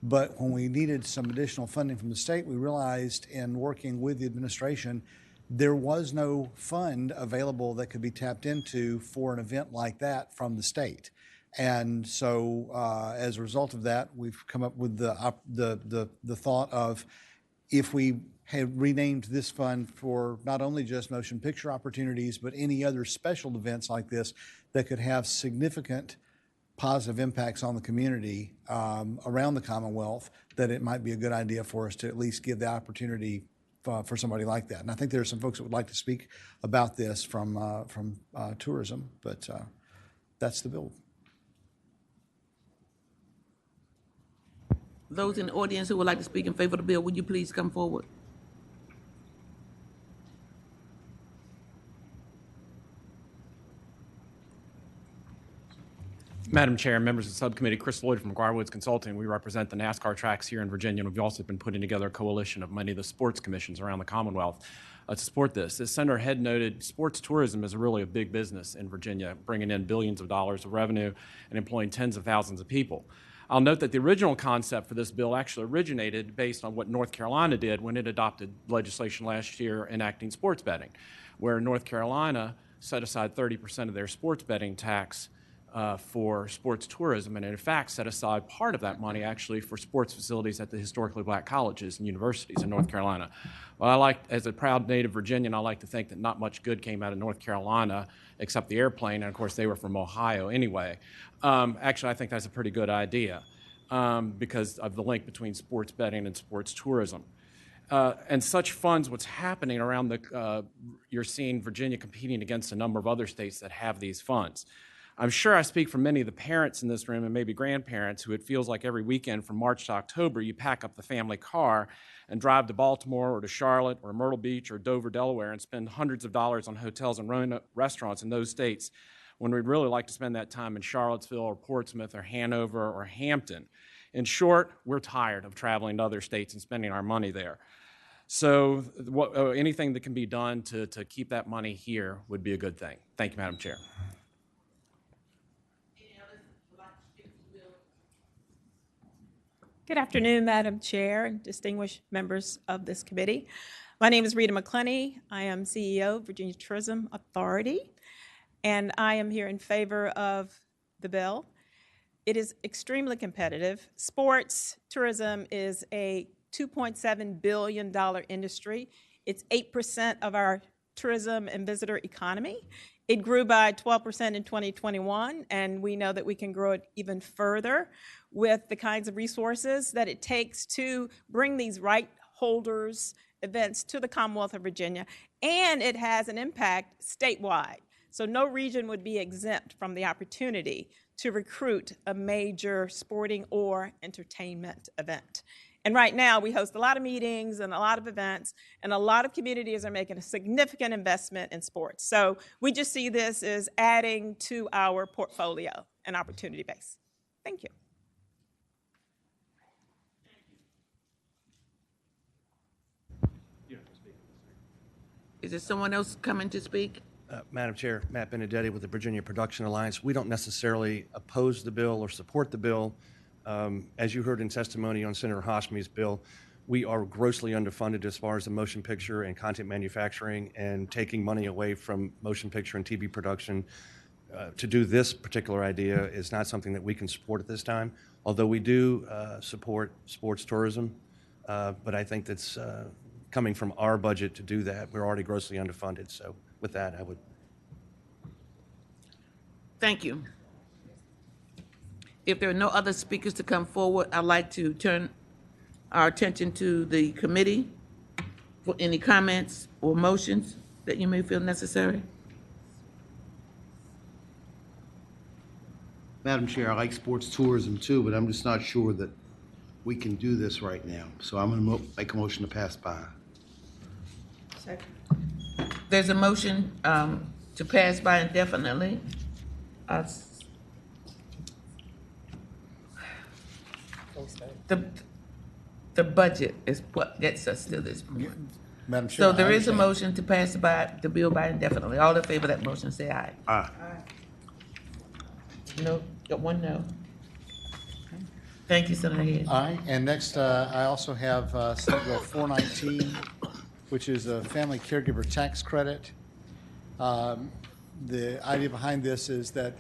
but when we needed some additional funding from the state, we realized in working with the administration, there was no fund available that could be tapped into for an event like that from the state. And so as a result of that, we've come up with the thought of if we had renamed this fund for not only just motion picture opportunities, but any other special events like this that could have significant positive impacts on the community around the Commonwealth, that it might be a good idea for us to at least give the opportunity for somebody like that. And I think there are some folks that would like to speak about this from tourism, but that's the bill. Those in the audience who would like to speak in favor of the bill, would you please come forward? Madam Chair, members of the subcommittee, Chris Lloyd from McGuire Woods Consulting. We represent the NASCAR tracks here in Virginia, and we've also been putting together a coalition of many of the sports commissions around the Commonwealth to support this. As Senator Head noted, sports tourism is really a big business in Virginia, bringing in billions of dollars of revenue and employing tens of thousands of people. I'll note that the original concept for this bill actually originated based on what North Carolina did when it adopted legislation last year enacting sports betting, where North Carolina set aside 30% of their sports betting tax for sports tourism, and in fact set aside part of that money actually for sports facilities at the historically black colleges and universities in North Carolina. Well, as a proud native Virginian, I like to think that not much good came out of North Carolina except the airplane, and of course they were from Ohio anyway. Actually, I think that's a pretty good idea because of the link between sports betting and sports tourism. And such funds, what's happening around you're seeing Virginia competing against a number of other states that have these funds. I'm sure I speak for many of the parents in this room and maybe grandparents who it feels like every weekend from March to October you pack up the family car and drive to Baltimore or to Charlotte or Myrtle Beach or Dover, Delaware and spend hundreds of dollars on hotels and restaurants in those states when we'd really like to spend that time in Charlottesville or Portsmouth or Hanover or Hampton. In short, we're tired of traveling to other states and spending our money there. So anything that can be done to keep that money here would be a good thing. Thank you, Madam Chair. Good afternoon, Madam Chair and distinguished members of this committee. My name is Rita McClenney. I am CEO of Virginia Tourism Authority. and I am here in favor of the bill. It is extremely competitive. Sports tourism is a $2.7 billion industry. It's 8% of our tourism and visitor economy. It grew by 12% in 2021, and we know that we can grow it even further with the kinds of resources that it takes to bring these right holders events to the Commonwealth of Virginia, and it has an impact statewide. So no region would be exempt from the opportunity to recruit a major sporting or entertainment event. And right now, we host a lot of meetings and a lot of events, and a lot of communities are making a significant investment in sports. So we just see this as adding to our portfolio and opportunity base. Thank you. Is there someone else coming to speak? Madam Chair, Matt Benedetti with the Virginia Production Alliance. We don't necessarily oppose the bill or support the bill. As you heard in testimony on Senator Hashmi's bill, we are grossly underfunded as far as the motion picture and content manufacturing, and taking money away from motion picture and TV production to do this particular idea is not something that we can support at this time, although we do support sports tourism. But I think that's coming from our budget to do that. We're already grossly underfunded. So with that, I would. Thank you. If there are no other speakers to come forward, I'd like to turn our attention to the committee for any comments or motions that you may feel necessary. Madam Chair, I like sports tourism too, but I'm just not sure that we can do this right now. So I'm going to make a motion to pass by. Second. There's a motion to pass by indefinitely. The budget is what gets us to this point. Madam Chair, So there I is a understand. motion to pass by the bill by indefinitely. All in favor of that motion, say aye. Aye. No, got one no. Thank you, Senator Head. Aye, and next, I also have Senate Bill 419, which is a family caregiver tax credit. The idea behind this is that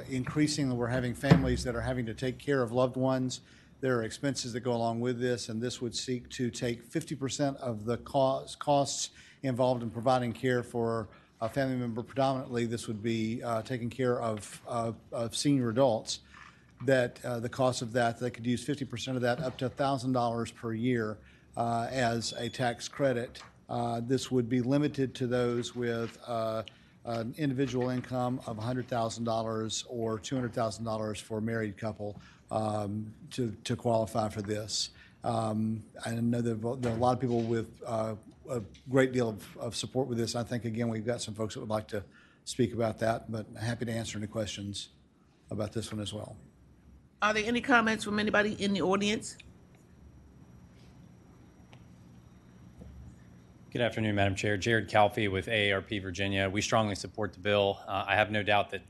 increasingly we're having families that are having to take care of loved ones. There are expenses that go along with this, and this would seek to take 50% of the costs involved in providing care for a family member. Predominantly, this would be taking care of senior adults. That the cost of that, they could use 50% of that, up to $1,000 per year as a tax credit. This would be limited to those with an individual income of $100,000 or $200,000 for a married couple to qualify for this. I know there are a lot of people with a great deal of support with this. I think, again, we've got some folks that would like to speak about that, but happy to answer any questions about this one as well. Are there any comments from anybody in the audience? Good afternoon, Madam Chair. Jared Calfee with AARP Virginia. We strongly support the bill. I have no doubt that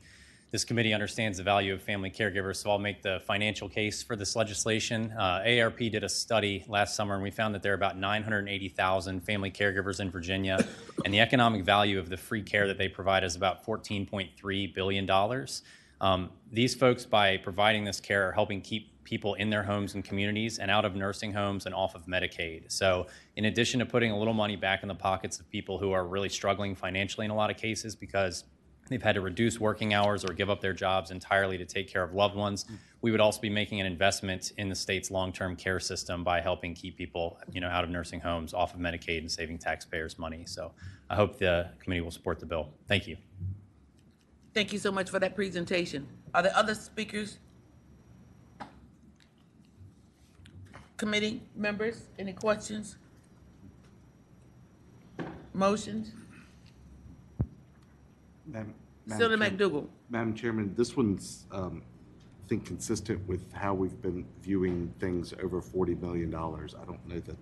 this committee understands the value of family caregivers, so I'll make the financial case for this legislation. AARP did a study last summer, and we found that there are about 980,000 family caregivers in Virginia, and the economic value of the free care that they provide is about $14.3 billion. These folks, by providing this care, are helping keep people in their homes and communities and out of nursing homes and off of Medicaid. So in addition to putting a little money back in the pockets of people who are really struggling financially in a lot of cases because they've had to reduce working hours or give up their jobs entirely to take care of loved ones, we would also be making an investment in the state's long-term care system by helping keep people, out of nursing homes, off of Medicaid, and saving taxpayers money. So I hope the committee will support the bill. Thank you. Thank you so much for that presentation. Are there other speakers? Committee members, any questions? Motions? Senator McDougal. Madam Chairman, this one's, I think, consistent with how we've been viewing things over $40 million. I don't know that,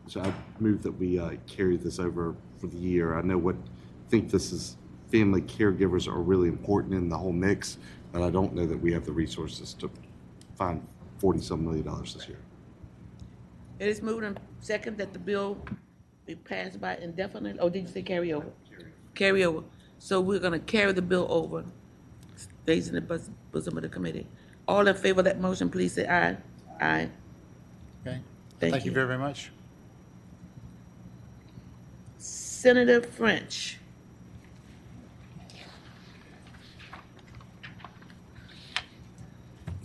so I move that we carry this over for the year. I think this is, family caregivers are really important in the whole mix, but I don't know that we have the resources to find $40-some million this year. It is moved and second that the bill be passed by indefinitely. Oh, did you say carry over? Carry over. So we're gonna carry the bill over, stays in the bosom of the committee. All in favor of that motion, please say aye. Aye. Okay? Thank Thank you you. very much. Senator French.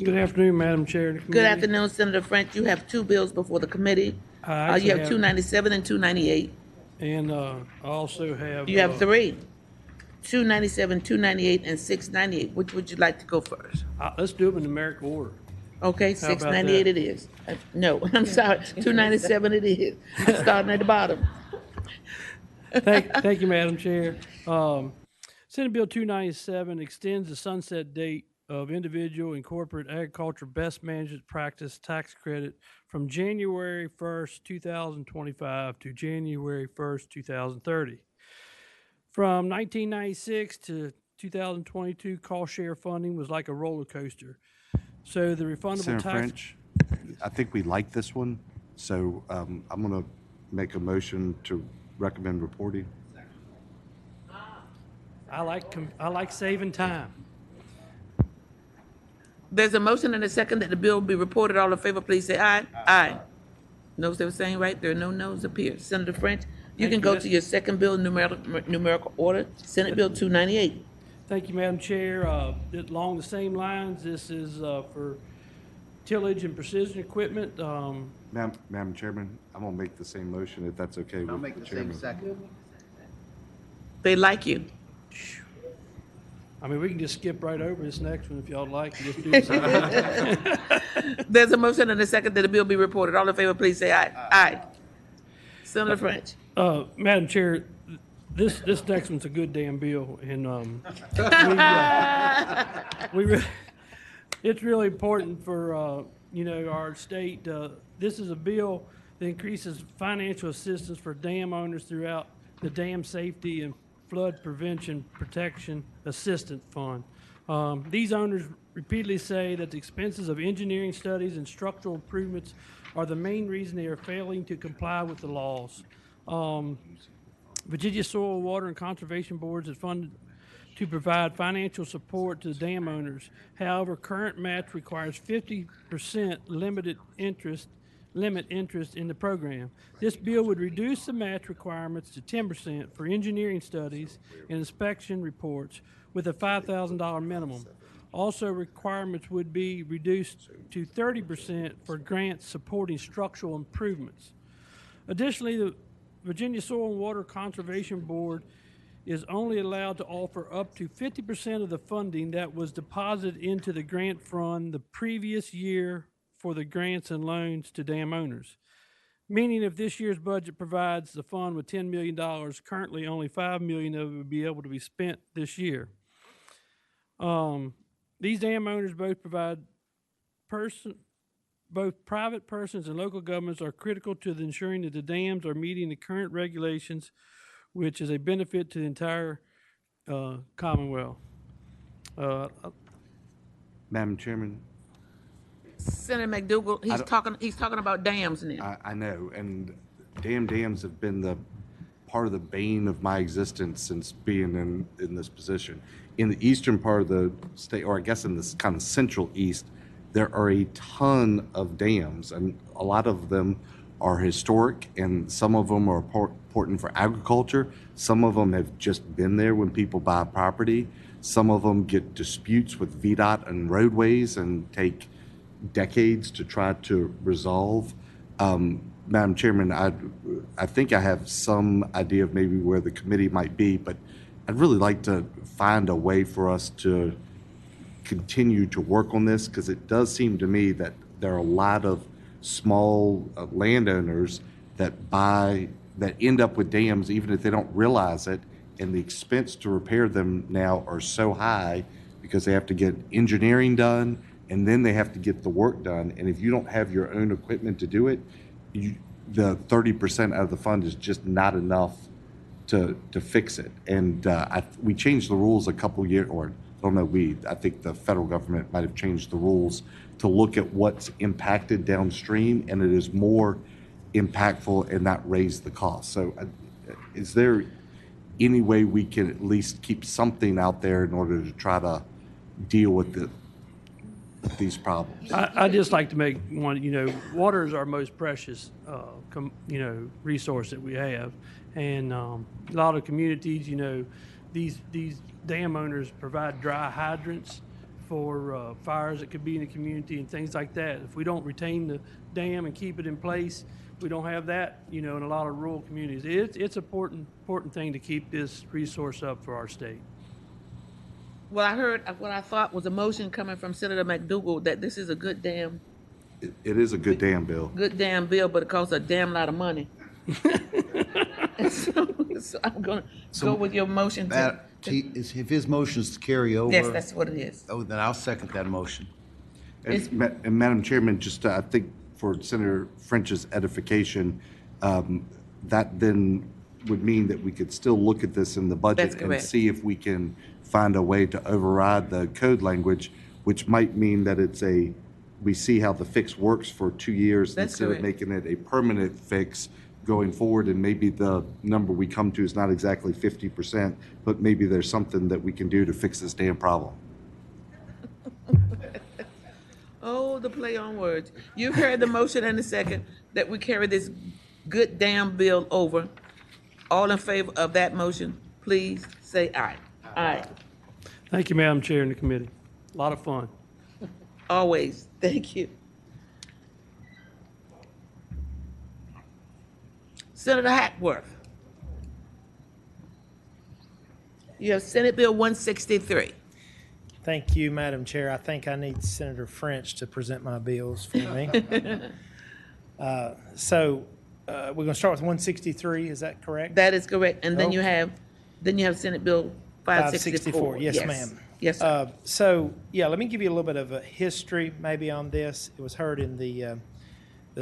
Good afternoon, Madam Chair. of the Good committee. afternoon, Senator French. You have two bills before the committee. I actually You have have- 297 and 298. And I also have. You have three. 297, 298, and 698. Which would you like to go first? Let's do them in numerical order. Okay, How about 698 that? it is. No, I'm sorry, 297 it is. I'm starting at the bottom. Thank you, Madam Chair. Senate Bill 297 extends the sunset date of individual and corporate agriculture best management practice tax credit from January 1st, 2025 to January 1st, 2030. From 1996 to 2022, cost share funding was like a roller coaster. So the refundable Senator tax. French, I think we like this one, so I'm going to make a motion to recommend reporting. I like saving time. There's a motion and a second that the bill be reported. All in favor, please say aye. Aye. Noes they were saying right? There are no noes appear. Senator French, you can go to your second bill in numerical order, Senate Bill 298. Thank you, Madam Chair. Along the same lines, this is for tillage and precision equipment. Madam Chairman, I'm going to make the same motion if that's okay I'll with make the the same chairman. second. They like you. I mean, we can just skip right over this next one if y'all like. And just do the same. There's a motion and a second that the bill be reported. All in favor, please say aye. Aye. Senator French. Madam Chair, this next one's a good damn bill, and it's really important for our state. This is a bill that increases financial assistance for dam owners throughout the Dam Safety and Flood Prevention Protection Assistance Fund. These owners repeatedly say that the expenses of engineering studies and structural improvements are the main reason they are failing to comply with the laws. Virginia Soil, Water, and Conservation Boards is funded to provide financial support to the dam owners. However, current match requires 50% limit interest in the program. This bill would reduce the match requirements to 10% for engineering studies and inspection reports with a $5,000 minimum. Also, requirements would be reduced to 30% for grants supporting structural improvements. Additionally, the Virginia Soil and Water Conservation Board is only allowed to offer up to 50% of the funding that was deposited into the grant fund the previous year for the grants and loans to dam owners. Meaning if this year's budget provides the fund with $10 million, currently only $5 million of it would be able to be spent this year. These dam owners both private persons and local governments are critical to ensuring that the dams are meeting the current regulations, which is a benefit to the entire Commonwealth. Madam Chairman, Senator McDougal, he's talking about dams now. I know, and dams have been the part of the bane of my existence since being in this position. In the eastern part of the state, or I guess in this kind of central east, there are a ton of dams, and a lot of them are historic, and some of them are important for agriculture. Some of them have just been there when people buy property. Some of them get disputes with VDOT and roadways and take decades to try to resolve. Madam Chairman, I think I have some idea of maybe where the committee might be, but I'd really like to find a way for us to continue to work on this, because it does seem to me that there are a lot of small landowners that end up with dams even if they don't realize it, and the expense to repair them now are so high because they have to get engineering done and then they have to get the work done, and if you don't have your own equipment to do it, the 30% out of the fund is just not enough to fix it. And we changed the rules a couple years, or I don't know, I think the federal government might have changed the rules to look at what's impacted downstream, and it is more impactful and not raise the cost. So any way we can at least keep something out there in order to try to deal with these problems. I just like to make one, water is our most precious, resource that we have. And a lot of communities, these dam owners provide dry hydrants for fires that could be in the community and things like that. If we don't retain the dam and keep it in place, we don't have that, in a lot of rural communities. It's an important thing to keep this resource up for our state. Well, I heard what I thought was a motion coming from Senator McDougal that this is a good damn It is a good damn bill. bill, but it costs a damn lot of money. so I'm going to go with your motion. If his motion is to carry over. Yes, that's what it is. Oh, then I'll second that motion. And Madam Chairman, just I think for Senator French's edification, that then would mean that we could still look at this in the budget and see if we can find a way to override the code language, which might mean that we see how the fix works for 2 years instead of making it a permanent fix going forward. And maybe the number we come to is not exactly 50%, but maybe there's something that we can do to fix this damn problem. Oh, the play on words. You've heard the motion and the second that we carry this good damn bill over. All in favor of that motion, please say aye. Aye. Thank you, Madam Chair and the committee. A lot of fun. Always. Thank you. Senator Hackworth. You have Senate Bill 163. Thank you, Madam Chair. I think I need Senator French to present my bills for me. We're going to start with 163. Is that correct? That is correct. And then you have Senate Bill 564. Yes, ma'am. Yes, sir. Let me give you a little bit of a history maybe on this. It was heard in the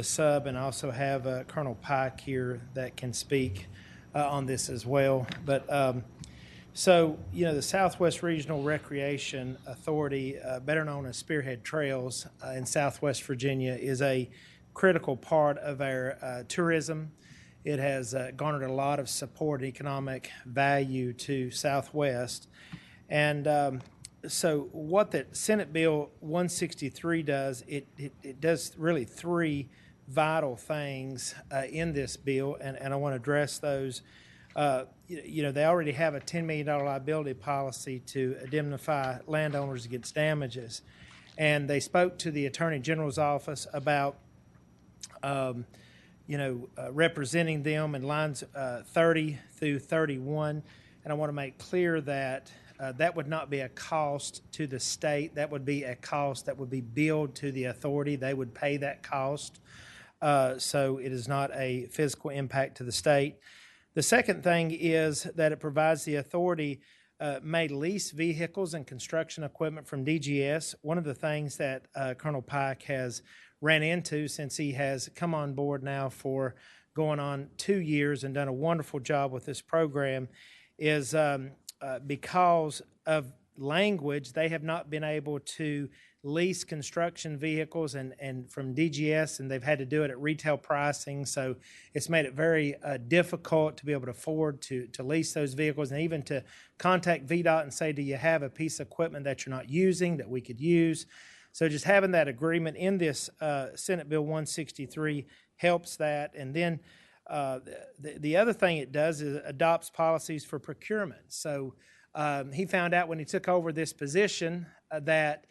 sub, and I also have Colonel Pike here that can speak on this as well. But the Southwest Regional Recreation Authority, better known as Spearhead Trails in Southwest Virginia, is a critical part of our tourism. It has garnered a lot of support and economic value to Southwest. And so what the Senate Bill 163 does, it does really three vital things in this bill, and I want to address those. They already have a $10 million liability policy to indemnify landowners against damages. And they spoke to the Attorney General's office about representing them in lines 30 through 31. And I want to make clear that that would not be a cost to the state. That would be a cost that would be billed to the authority. They would pay that cost. So it is not a physical impact to the state. The second thing is that it provides the authority may lease vehicles and construction equipment from DGS. One of the things that Colonel Pike has ran into since he has come on board now for going on 2 years and done a wonderful job with this program is because of language, they have not been able to lease construction vehicles and from DGS, and they've had to do it at retail pricing. So it's made it very difficult to be able to afford to lease those vehicles, and even to contact VDOT and say, do you have a piece of equipment that you're not using that we could use? So just having that agreement in this Senate Bill 163 helps that. And then the other thing it does is it adopts policies for procurement. So he found out when he took over this position that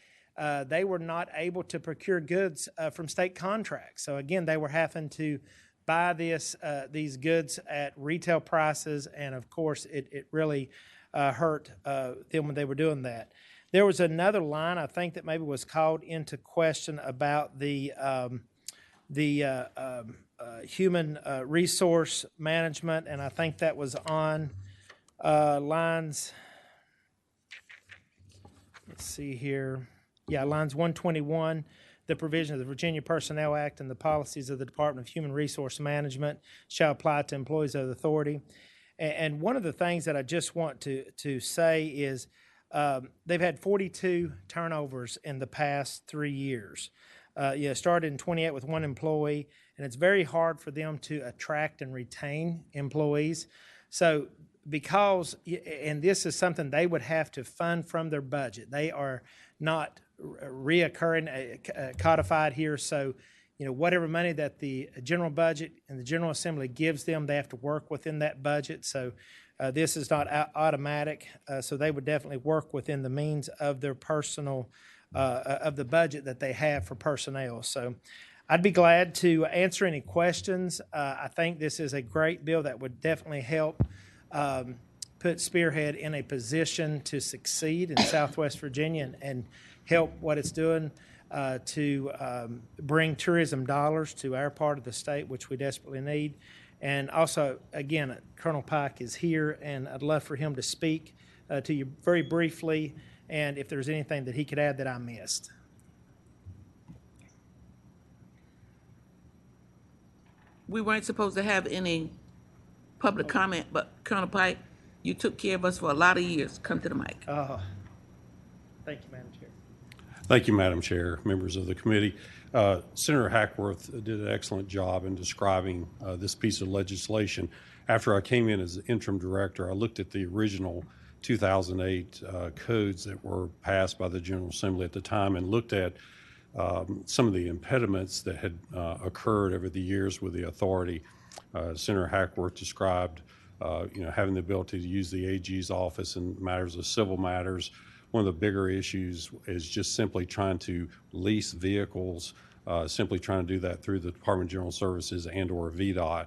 they were not able to procure goods from state contracts. So again, they were having to buy these goods at retail prices, and of course, it really hurt them when they were doing that. There was another line I think that maybe was called into question about the human resource management, and I think that was on lines. Let's see here. Yeah, lines 121, the provision of the Virginia Personnel Act and the policies of the Department of Human Resource Management shall apply to employees of the authority. And one of the things that I just want to say is they've had 42 turnovers in the past 3 years. Started in 28 with one employee, and it's very hard for them to attract and retain employees. So because, and this is something they would have to fund from their budget. They are not reoccurring, codified here. So, whatever money that the general budget and the General Assembly gives them, they have to work within that budget. So this is not automatic. So they would definitely work within the means of their personal, of the budget that they have for personnel. So I'd be glad to answer any questions. I think this is a great bill that would definitely help put Spearhead in a position to succeed in Southwest Virginia and help what it's doing to bring tourism dollars to our part of the state, which we desperately need. And also, again, Colonel Pike is here, and I'd love for him to speak to you very briefly, and if there's anything that he could add that I missed. We weren't supposed to have any public comment, but Colonel Pike, you took care of us for a lot of years. Come to the mic. Thank you, Madam Chair. Thank you, Madam Chair, members of the committee. Senator Hackworth did an excellent job in describing this piece of legislation. After I came in as interim director, I looked at the original 2008 codes that were passed by the General Assembly at the time and looked at some of the impediments that had occurred over the years with the authority. Senator Hackworth described having the ability to use the AG's office in matters of civil matters. One of the bigger issues is just simply trying to lease vehicles, simply trying to do that through the Department of General Services and or VDOT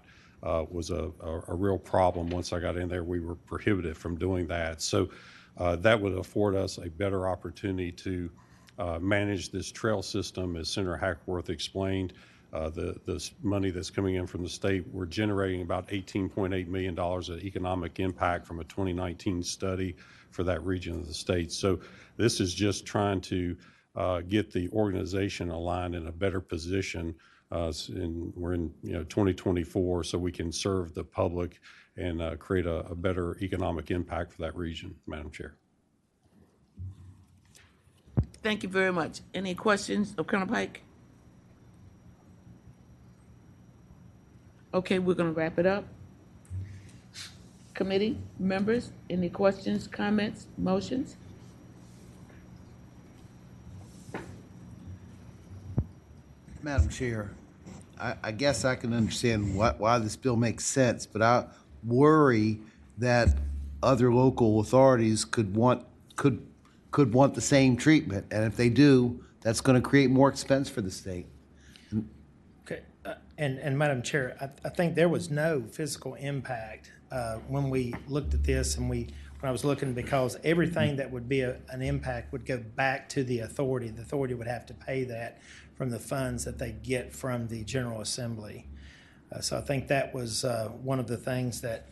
was a real problem. Once I got in there, we were prohibited from doing that. So that would afford us a better opportunity to manage this trail system. As Senator Hackworth explained, the money that's coming in from the state, we're generating about $18.8 million of economic impact from a 2019 study for that region of the state. So this is just trying to get the organization aligned in a better position. We're in 2024, so we can serve the public and create a better economic impact for that region, Madam Chair. Thank you very much. Any questions of Colonel Pike? Okay, we're going to wrap it up. Committee members, any questions, comments, motions? Madam Chair, I guess I can understand why this bill makes sense, but I worry that other local authorities could want the same treatment, and if they do, that's going to create more expense for the state. Okay, and Madam Chair, I think there was no physical impact when we looked at this, and when I was looking, because everything that would be an impact would go back to the authority. The authority would have to pay that from the funds that they get from the General Assembly. So I think that was one of the things that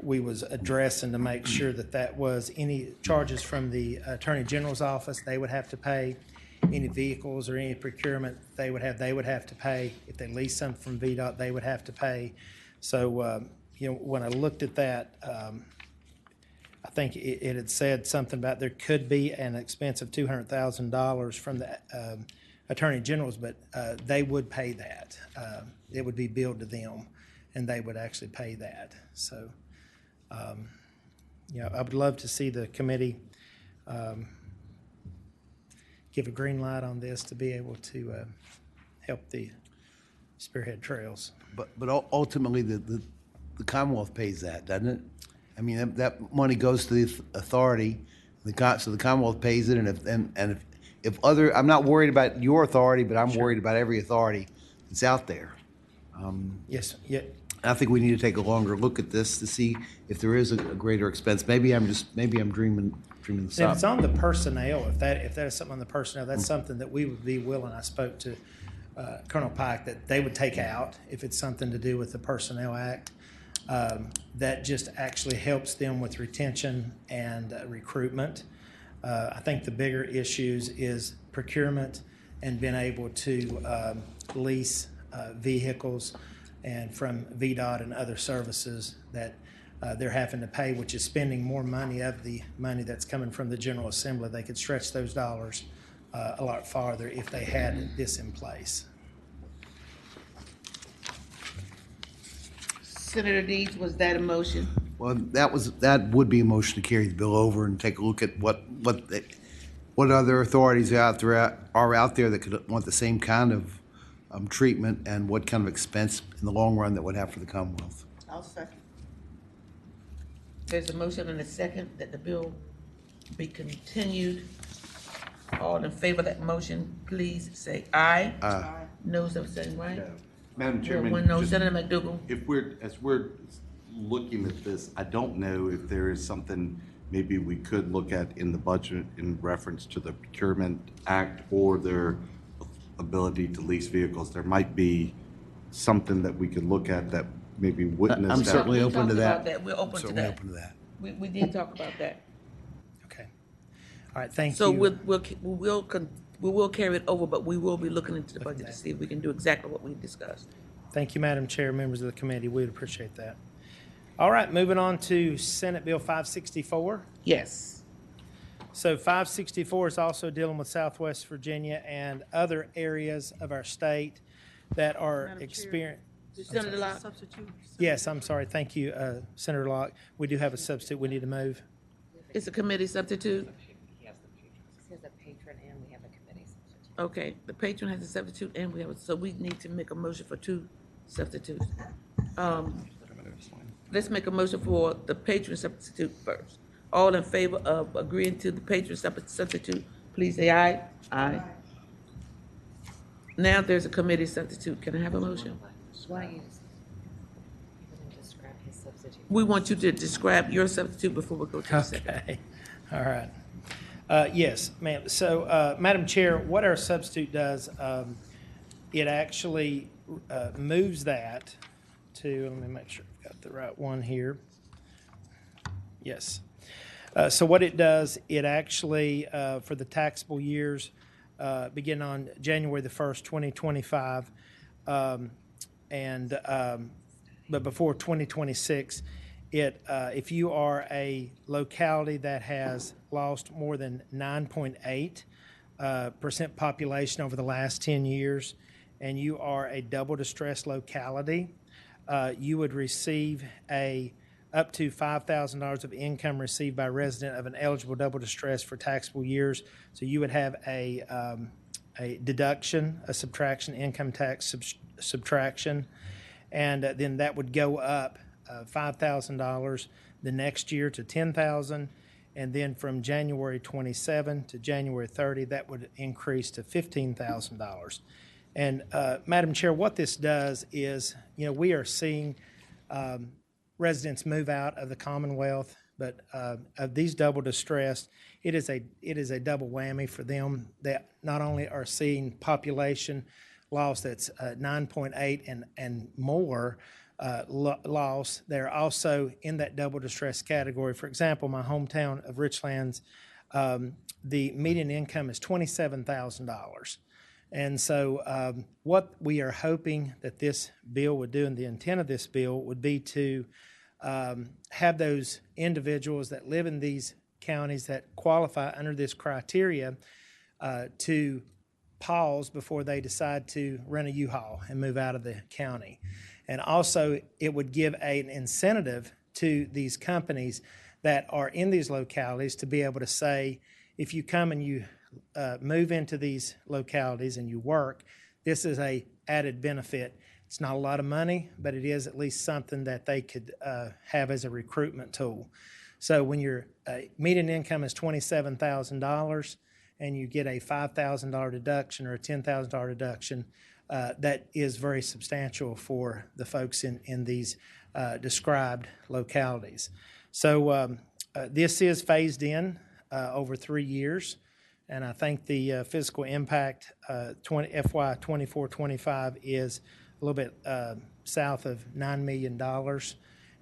we was addressing to make sure that was any charges from the Attorney General's office they would have to pay, any vehicles or any procurement they would have to pay. If they lease something from VDOT, they would have to pay. So when I looked at that, I think it had said something about there could be an expense of $200,000 from the Attorney General's, but they would pay that. It would be billed to them, and they would actually pay that. So, I would love to see the committee give a green light on this to be able to help the Spearhead Trails. But ultimately, the Commonwealth pays that, doesn't it? I mean, that money goes to the authority, so the Commonwealth pays it, and if other, I'm not worried about your authority, but I'm worried about every authority that's out there. Yes. Yeah. I think we need to take a longer look at this to see if there is a greater expense. Maybe I'm dreaming this If up. it's on the personnel, if that is something on the personnel, that's something that we would be willing. I spoke to Colonel Pike that they would take out if it's something to do with the Personnel Act. That just actually helps them with retention and recruitment. I think the bigger issues is procurement and being able to lease vehicles and from VDOT and other services that they're having to pay, which is spending more money of the money that's coming from the General Assembly. They could stretch those dollars a lot farther if they had this in place. Senator Deeds, was that a motion? Well, that would be a motion to carry the bill over and take a look at what other authorities are out there that could want the same kind of treatment and what kind of expense in the long run that would have for the Commonwealth. I'll second. There's a motion and a second that the bill be continued. All in favor of that motion, please say aye. Aye. No, so saying right? No. Madam Chairman. One no, just- Senator McDougal. As we're looking at this, I don't know if there is something maybe we could look at in the budget in reference to the Procurement Act or their ability to lease vehicles. There might be something that we could look at that maybe wouldn't. I'm certainly We open talked to about that. We're open to Certainly that. open to that. We did talk about that. Okay. All right, thank So you. we will carry it over, but we will be looking into the budget to see if we can do exactly what we discussed. Thank you, Madam Chair, members of the committee. We'd appreciate that. All right, moving on to Senate Bill 564. Yes. So 564 is also dealing with Southwest Virginia and other areas of our state that are experiencing. Senator Locke? Substitute. Yes, I'm sorry. Thank you, Senator Locke. We do have a substitute we need to move. It's a committee substitute. He has a patron and we have a committee substitute. Okay, the patron has a substitute and so we need to make a motion for two substitutes. Let's make a motion for the patron substitute first. All in favor of agreeing to the patron substitute, please say aye. Aye. Now there's a committee substitute. Can I have a motion? Why don't you describe his substitute? We want you to describe your substitute before we go to the second. Okay. All right. Yes, ma'am. So, Madam Chair, what our substitute does, it actually moves that to, let me make sure I've got the right one here. Yes. So what it does, it actually, for the taxable years, beginning on January the 1st, 2025, but before 2026, if you are a locality that has lost more than 9.8% population over the last 10 years, and you are a double distress locality, you would receive up to $5,000 of income received by a resident of an eligible double distress for taxable years. So you would have a deduction, a subtraction, income tax subtraction, and then that would go up $5,000 the next year to $10,000, and then from January 27 to January 30, that would increase to $15,000. And Madam Chair, what this does is, we are seeing residents move out of the Commonwealth, but of these double distressed, it is a double whammy for them. They not only are seeing population loss that's 9.8 and more loss, they're also in that double distress category. For example, my hometown of Richlands, the median income is $27,000. And so what we are hoping that this bill would do, and the intent of this bill would be to have those individuals that live in these counties that qualify under this criteria to pause before they decide to rent a U-Haul and move out of the county. And also, it would give an incentive to these companies that are in these localities to be able to say, if you come and you move into these localities and you work, this is a added benefit. It's not a lot of money, but it is at least something that they could have as a recruitment tool. So when your median income is $27,000 and you get a $5,000 deduction or a $10,000 deduction, that is very substantial for the folks in these described localities. So this is phased in over 3 years. And I think the fiscal impact FY 24-25 is a little bit south of $9 million.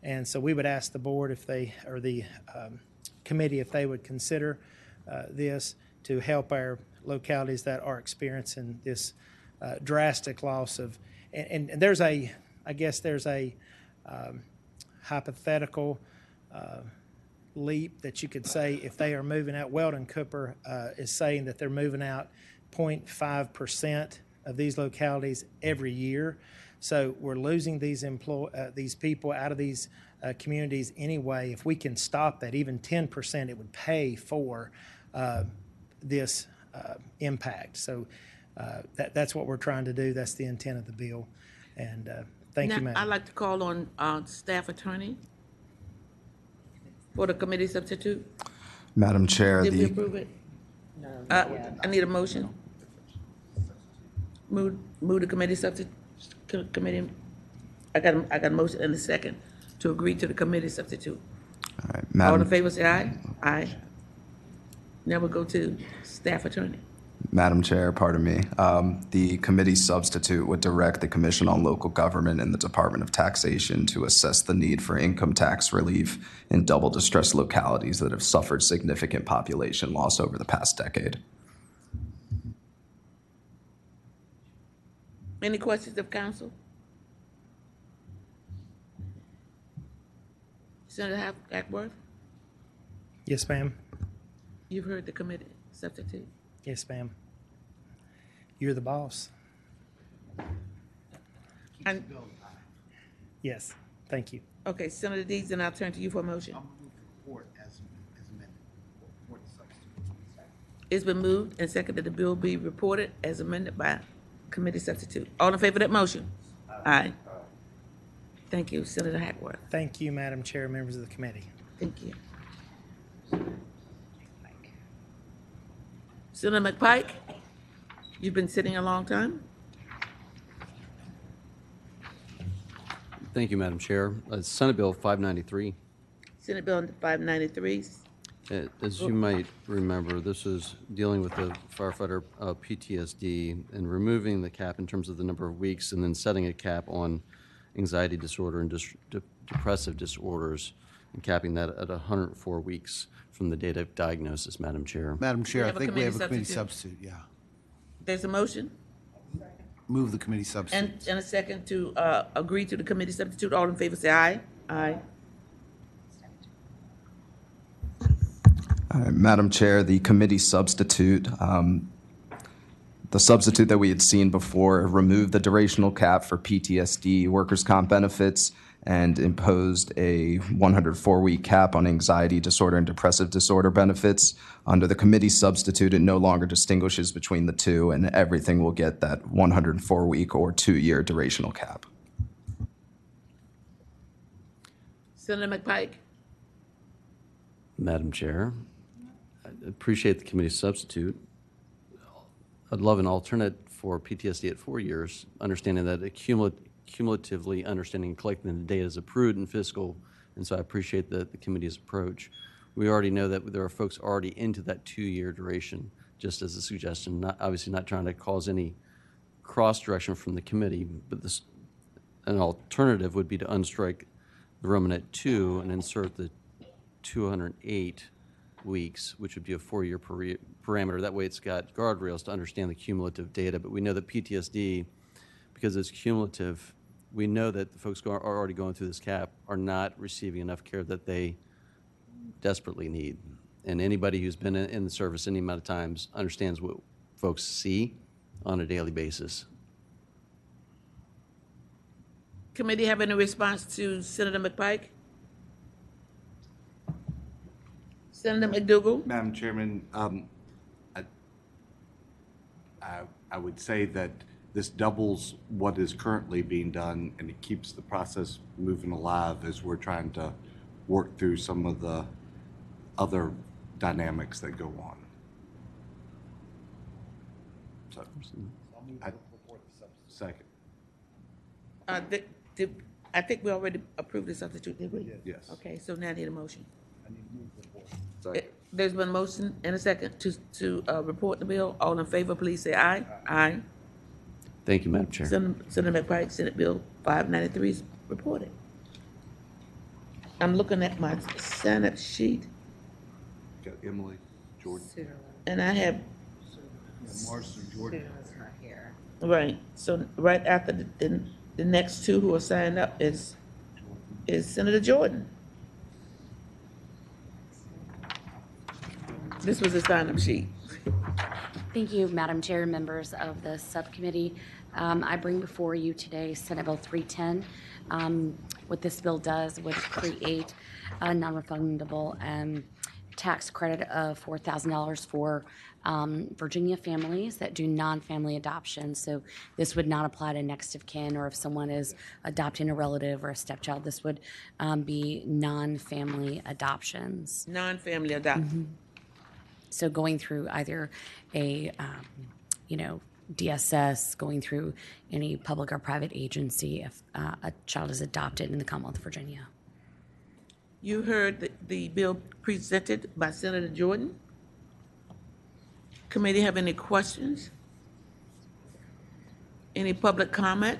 And so we would ask the board if they, or the committee, if they would consider this to help our localities that are experiencing this drastic loss of, and there's I guess there's a hypothetical leap that you could say if they are moving out. Weldon Cooper is saying that they're moving out 0.5% of these localities every year. So we're losing these people out of these communities anyway. If we can stop that, even 10%, it would pay for this impact. So that's what we're trying to do. That's the intent of the bill. And thank you, Now, Madam. I'd like to call on staff attorney for the committee substitute. Madam Chair, Did we the approve it? I need a motion. Move the committee substitute, committee. I got a motion and a second to agree to the committee substitute. all right, All in Madam, favor, say aye. Aye. Now we'll go to staff attorney. Madam Chair, pardon me. The committee substitute would direct the Commission on Local Government and the Department of Taxation to assess the need for income tax relief in double distressed localities that have suffered significant population loss over the past decade. Any questions of council? Senator Hackworth, Yes, ma'am. you've heard the committee substitute. Yes, ma'am. You're the boss. And, Yes, thank you. okay, Senator Deeds, and I'll turn to you for a motion. It's been moved and seconded that the bill be reported as amended by committee substitute. All in favor of that motion? Aye. Thank you, Senator Hackworth. Thank you, Madam Chair, members of the committee. Thank you. Senator McPike, you've been sitting a long time. Thank you, Madam Chair. Senate Bill 593. Senate Bill 593. As you might remember, this is dealing with the firefighter PTSD and removing the cap in terms of the number of weeks and then setting a cap on anxiety disorder and depressive disorders and capping that at 104 weeks from the date of diagnosis, Madam Chair. Madam Chair, I have a think we have a committee committee substitute, yeah. There's a motion Move the committee substitute. and a second to agree to the committee substitute. All in favor, say aye. Aye. All right, Madam Chair, the committee substitute, the substitute that we had seen before removed the durational cap for PTSD workers' comp benefits and imposed a 104-week cap on anxiety disorder and depressive disorder benefits. Under the committee substitute, it no longer distinguishes between the two, and everything will get that 104-week or 2-year durational cap. Senator McPike. Madam Chair, I appreciate the committee substitute. I'd love an alternate for PTSD at 4 years, understanding that cumulatively understanding and collecting the data is a prudent fiscal, and so I appreciate the committee's approach. We already know that there are folks already into that 2-year duration, just as a suggestion, obviously not trying to cause any cross-direction from the committee, but an alternative would be to unstrike the Romanet 2 and insert the 208 weeks, which would be a 4-year parameter. That way it's got guardrails to understand the cumulative data, but we know that PTSD, because it's cumulative, we know that the folks who are already going through this cap are not receiving enough care that they desperately need. And anybody who's been in the service any amount of times understands what folks see on a daily basis. Committee have any response to Senator McPike? Senator McDougal? Madam Chairman, I would say that this doubles what is currently being done, and it keeps the process moving alive as we're trying to work through some of the other dynamics that go on. So, second. I think we already approved the substitute, did we? Yes. Okay, so now I need a motion. Second. There's been a motion and a second to report the bill. All in favor, please say aye. Aye. Thank you, Madam Chair. Senator McPike, Senate Bill 593 is reported. I'm looking at my Senate sheet, Got Emily, Jordan. and I have, Marston, Jordan. right, so right after the next two who are signed up is Senator Jordan. This was a sign-up sheet. Thank you, Madam Chair, members of the subcommittee. I bring before you today Senate Bill 310. What this bill does would create a non-refundable tax credit of $4,000 for Virginia families that do non-family adoption. So this would not apply to next of kin, or if someone is adopting a relative or a stepchild. This would be non-family adoptions. Non-family adoption. So going through either a, DSS, going through any public or private agency if a child is adopted in the Commonwealth of Virginia. You heard the bill presented by Senator Jordan. Committee have any questions? Any public comment?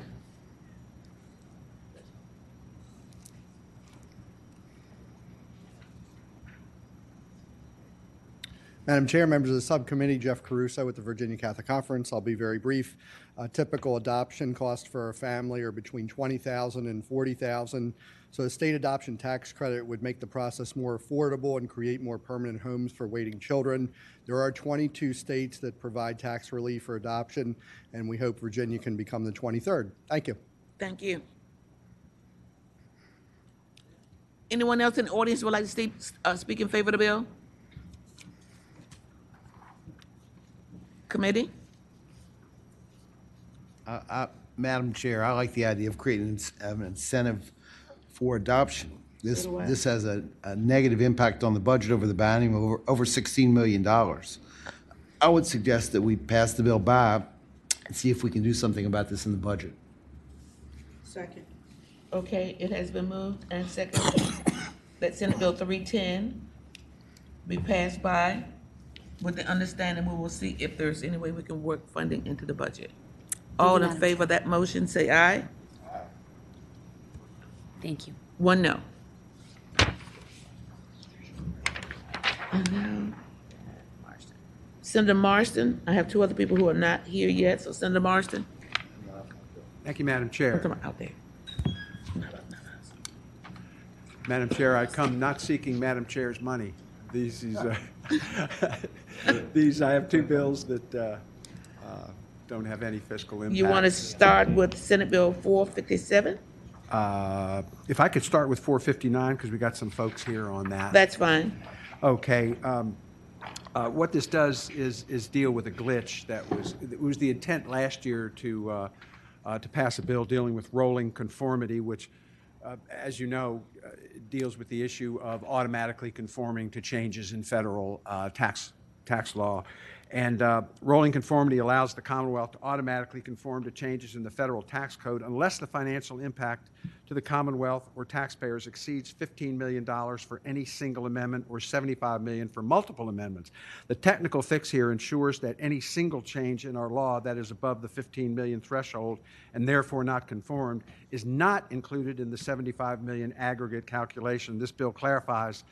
Madam Chair, members of the subcommittee, Jeff Caruso with the Virginia Catholic Conference. I'll be very brief. Typical adoption costs for a family are between $20,000 and $40,000. So the state adoption tax credit would make the process more affordable and create more permanent homes for waiting children. There are 22 states that provide tax relief for adoption, and we hope Virginia can become the 23rd. Thank you. Thank you. Anyone else in the audience who would like to speak in favor of the bill? Committee? Madam Chair, I like the idea of creating an incentive for adoption. This has a negative impact on the budget over the biennium, over $16 million. I would suggest that we pass the bill by and see if we can do something about this in the budget. Second. Okay, it has been moved and seconded that Senate Bill 310 be passed by, with the understanding we will see if there's any way we can work funding into the budget. All in favor of that motion, say aye. Thank you. One no. And now, Senator Marston. I have two other people who are not here yet, so Senator Marston. Thank you, Madam Chair. Come out there. Madam Chair, I come not seeking Madam Chair's money. These I have two bills that don't have any fiscal impact. You want to start with Senate Bill 457? If I could start with 459, because we got some folks here on that. That's fine. Okay. What this does is deal with a glitch that was the intent last year to pass a bill dealing with rolling conformity, which, as you know, deals with the issue of automatically conforming to changes in federal tax law. And rolling conformity allows the Commonwealth to automatically conform to changes in the federal tax code unless the financial impact to the Commonwealth or taxpayers exceeds $15 million for any single amendment or $75 million for multiple amendments. The technical fix here ensures that any single change in our law that is above the $15 million threshold and therefore not conformed is not included in the $75 million aggregate calculation. This bill clarifies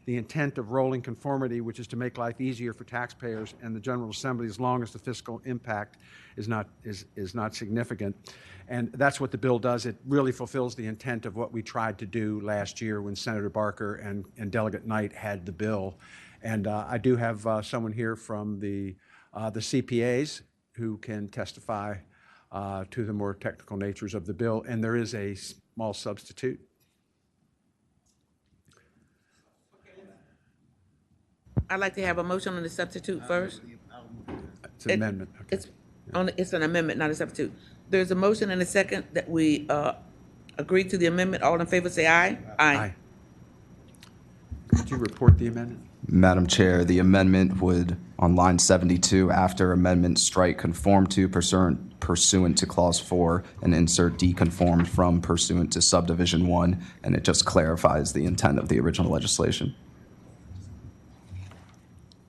the intent of rolling conformity, which is to make life easier for taxpayers and the General Assembly as long as the fiscal impact is not significant. And that's what the bill does. It really fulfills the intent of what we tried to do last year when Senator Barker and Delegate Knight had the bill. And I do have someone here from the CPAs who can testify to the more technical natures of the bill. And there is a small substitute. I'd like to have a motion on the substitute first. It's an amendment. Okay. It's an amendment, not a substitute. There's a motion and a second that we agree to the amendment. All in favor say aye. Aye. Could you report the amendment? Madam Chair, the amendment would, on line 72, after amendment, strike conform to pursuant to clause 4 and insert deconformed from pursuant to subdivision 1, and it just clarifies the intent of the original legislation.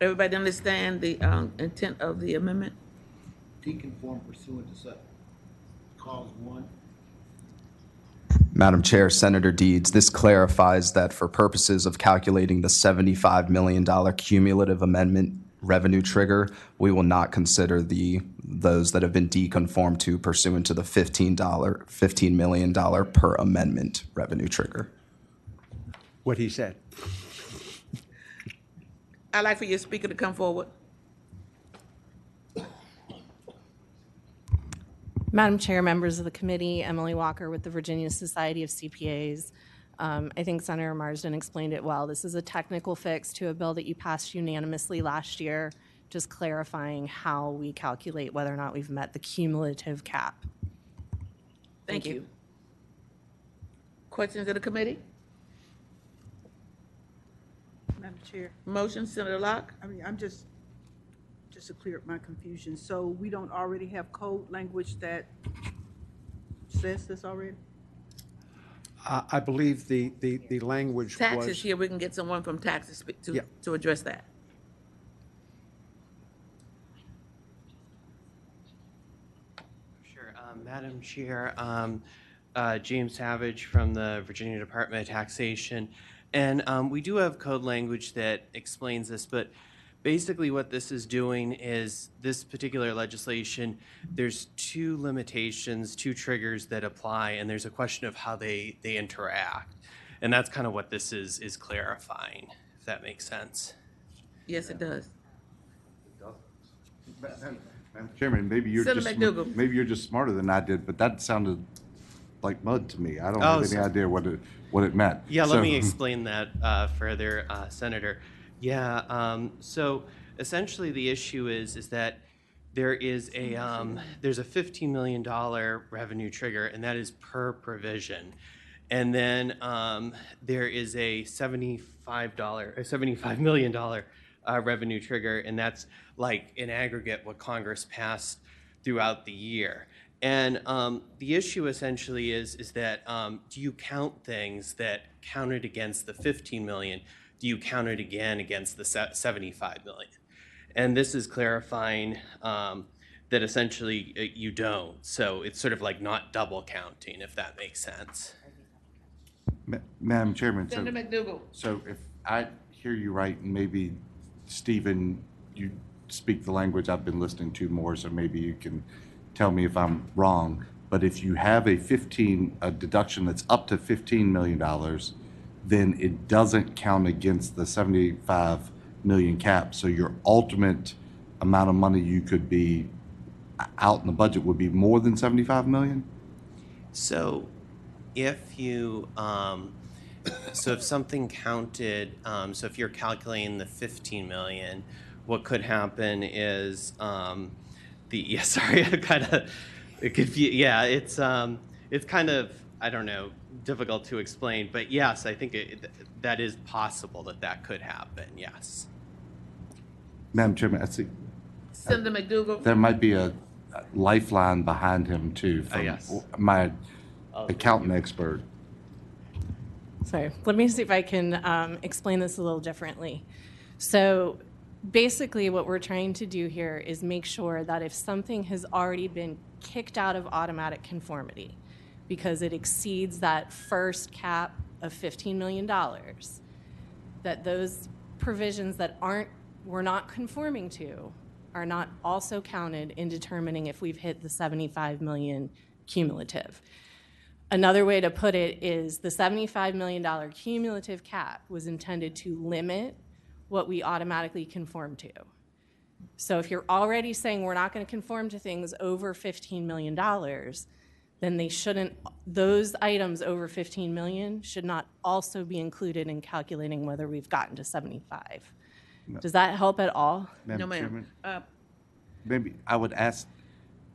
Everybody understand the intent of the amendment? Deconform pursuant to clause 1. Madam Chair, Senator Deeds, this clarifies that for purposes of calculating the $75 million cumulative amendment revenue trigger, we will not consider those that have been deconformed to pursuant to the $15 million per amendment revenue trigger. What he said. I'd like for your speaker to come forward. Madam Chair, members of the committee, Emily Walker with the Virginia Society of CPAs. I think Senator Marsden explained it well. This is a technical fix to a bill that you passed unanimously last year, just clarifying how we calculate whether or not we've met the cumulative cap. Thank you. Questions of the committee? Madam Chair, Motion, Senator Locke? I mean, I'm just to clear up my confusion. So we don't already have code language that says this already? I believe the language Taxes was. here, we can get someone from taxes Yeah. to address that. Sure. Madam Chair, James Savage from the Virginia Department of Taxation. And we do have code language that explains this, but basically what this is doing is this particular legislation, there's two limitations, two triggers that apply, and there's a question of how they interact. And that's kind of what this is clarifying, if that makes sense. Yes, it does. Madam Chairman, maybe Senator McDougal. maybe you're just smarter than I did, but that sounded like mud to me. I don't Oh, have any idea what it meant. Yeah, So- let me explain that further, Senator. Yeah, so essentially the issue is that there is there's a $15 million revenue trigger, and that is per provision. And then there is a $75 million revenue trigger, and that's like in aggregate what Congress passed throughout the year. And the issue essentially is that do you count things that counted against the 15 million? Do you count it again against the 75 million? And this is clarifying that essentially you don't. So it's sort of like not double counting, if that makes sense. Madam Chairman, Senator McDougal. so if I hear you right, and maybe Stephen, you speak the language I've been listening to more, so maybe you can tell me if I'm wrong. But if you have a deduction that's up to $15 million, then it doesn't count against the 75 million cap. So your ultimate amount of money you could be out in the budget would be more than 75 million? So if you, so if something counted, so if you're calculating the 15 million, what could happen is sorry, I kind of confused. Yeah, it's kind of, I don't know, difficult to explain, but yes, I think that is possible that could happen, yes. Madam Chairman, I see Senator McDougal. there might be a lifeline behind him too from yes. my accountant expert. Sorry, let me see if I can explain this a little differently. So basically what we're trying to do here is make sure that if something has already been kicked out of automatic conformity because it exceeds that first cap of $15 million, that those provisions that we're not conforming to are not also counted in determining if we've hit the 75 million cumulative. Another way to put it is the $75 million cumulative cap was intended to limit what we automatically conform to. So if you're already saying we're not going to conform to things over $15 million, then those items over 15 million should not also be included in calculating whether we've gotten to 75. No. Does that help at all? Madam No, ma'am. Chairman, maybe I would ask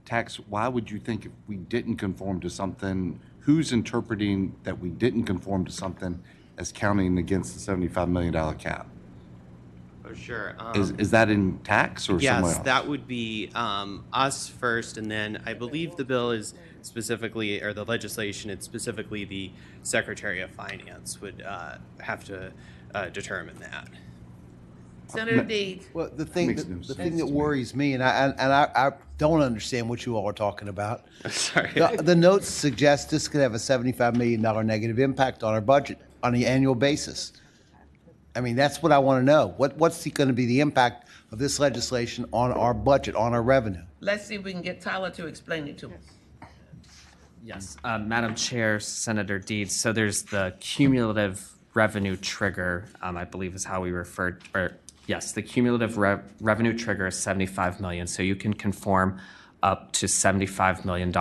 tax, why would you think if we didn't conform to something, who's interpreting that we didn't conform to something as counting against the $75 million cap? Oh, sure. Is that in tax or somewhere else? Yes, that would be us first, and then I believe the bill is specifically, or the legislation, it's specifically the Secretary of Finance would have to determine that. Senator Deeds. Well, the thing that worries me, and I don't understand what you all are talking about. Sorry. The notes suggest this could have a $75 million negative impact on our budget on an annual basis. I mean, that's what I want to know. What's going to be the impact of this legislation on our budget, on our revenue? Let's see if we can get Tyler to explain it to us. Yes, Madam Chair, Senator Deeds. So there's the cumulative revenue trigger, I believe is how we referred, or yes, the cumulative revenue trigger is 75 million. So you can conform up to $75 million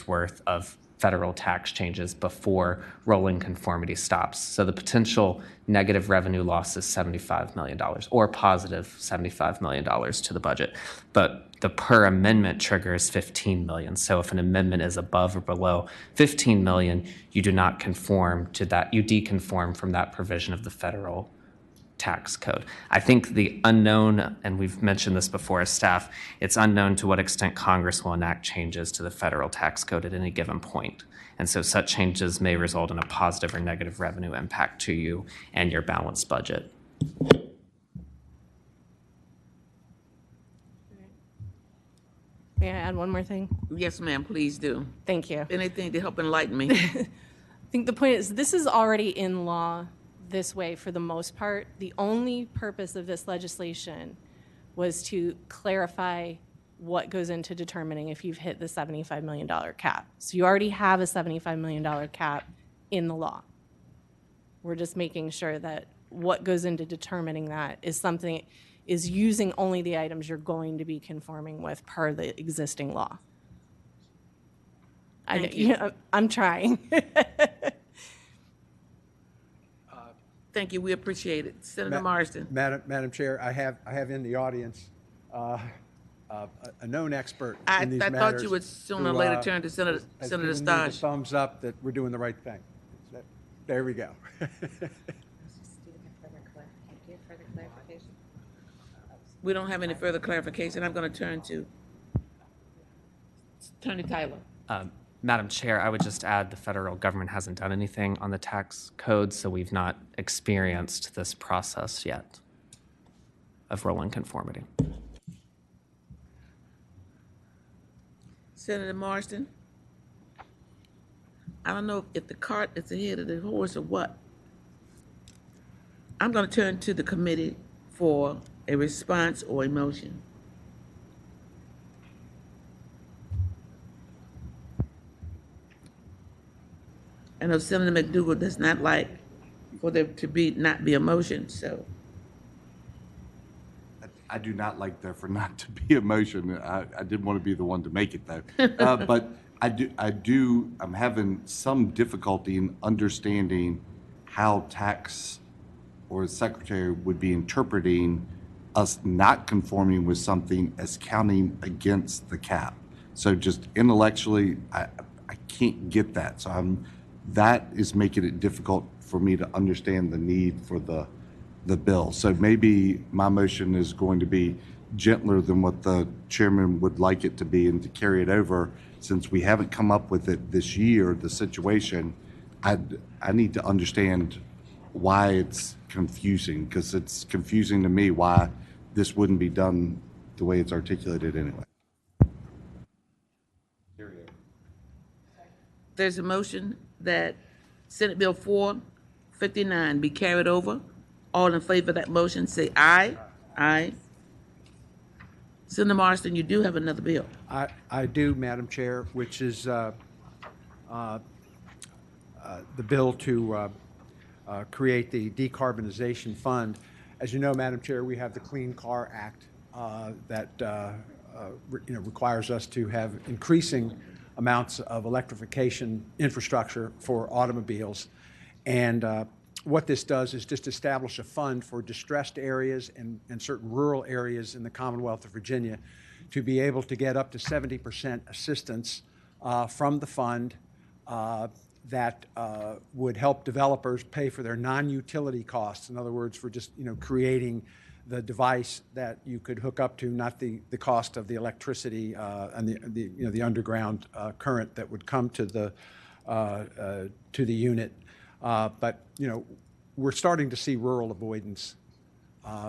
worth of federal tax changes before rolling conformity stops. So the potential negative revenue loss is $75 million or positive $75 million to the budget. But the per amendment trigger is 15 million. So if an amendment is above or below 15 million, you do not conform to that. You deconform from that provision of the federal tax code. I think the unknown, and we've mentioned this before as staff, it's unknown to what extent Congress will enact changes to the federal tax code at any given point. And so such changes may result in a positive or negative revenue impact to you and your balanced budget. May I add one more thing? Yes, ma'am, please do. Thank you. Anything to help enlighten me. I think the point is this is already in law this way for the most part. The only purpose of this legislation was to clarify what goes into determining if you've hit the $75 million cap. So you already have a $75 million cap in the law. We're just making sure that what goes into determining that is something is using only the items you're going to be conforming with per the existing law. I'm trying. Thank you. We appreciate it. Senator Marsden. Madam Chair, I have in the audience a known expert in these matters. I thought you would sooner or later turn to Senator Stodge. Thumbs up that we're doing the right thing. There we go. We don't have any further clarification. I'm going to turn to Attorney Tyler. Madam Chair, I would just add the federal government hasn't done anything on the tax code, so we've not experienced this process yet of rolling conformity. Senator Marsden, I don't know if the cart is ahead of the horse or what. I'm going to turn to the committee for a response or a motion. I know Senator McDougal does not like for there to not be a motion, so. I do not like there for not to be a motion. I didn't want to be the one to make it though. But I'm having some difficulty in understanding how tax or secretary would be interpreting us not conforming with something as counting against the cap. So just intellectually, I can't get that. So that is making it difficult for me to understand the need for the bill. So maybe my motion is going to be gentler than what the chairman would like it to be, and to carry it over, since we haven't come up with it this year, the situation, I need to understand why it's confusing, because it's confusing to me why this wouldn't be done the way it's articulated anyway. There's a motion that Senate Bill 459 be carried over. All in favor of that motion, say aye. Aye. Senator Marsden, you do have another bill. I do, Madam Chair, which is the bill to create the decarbonization fund. As you know, Madam Chair, we have the Clean Car Act that requires us to have increasing amounts of electrification infrastructure for automobiles. And what this does is just establish a fund for distressed areas and certain rural areas in the Commonwealth of Virginia to be able to get up to 70% assistance from the fund that would help developers pay for their non-utility costs. In other words, for just creating the device that you could hook up to, not the cost of the electricity and the underground current that would come to the unit. But we're starting to see rural avoidance,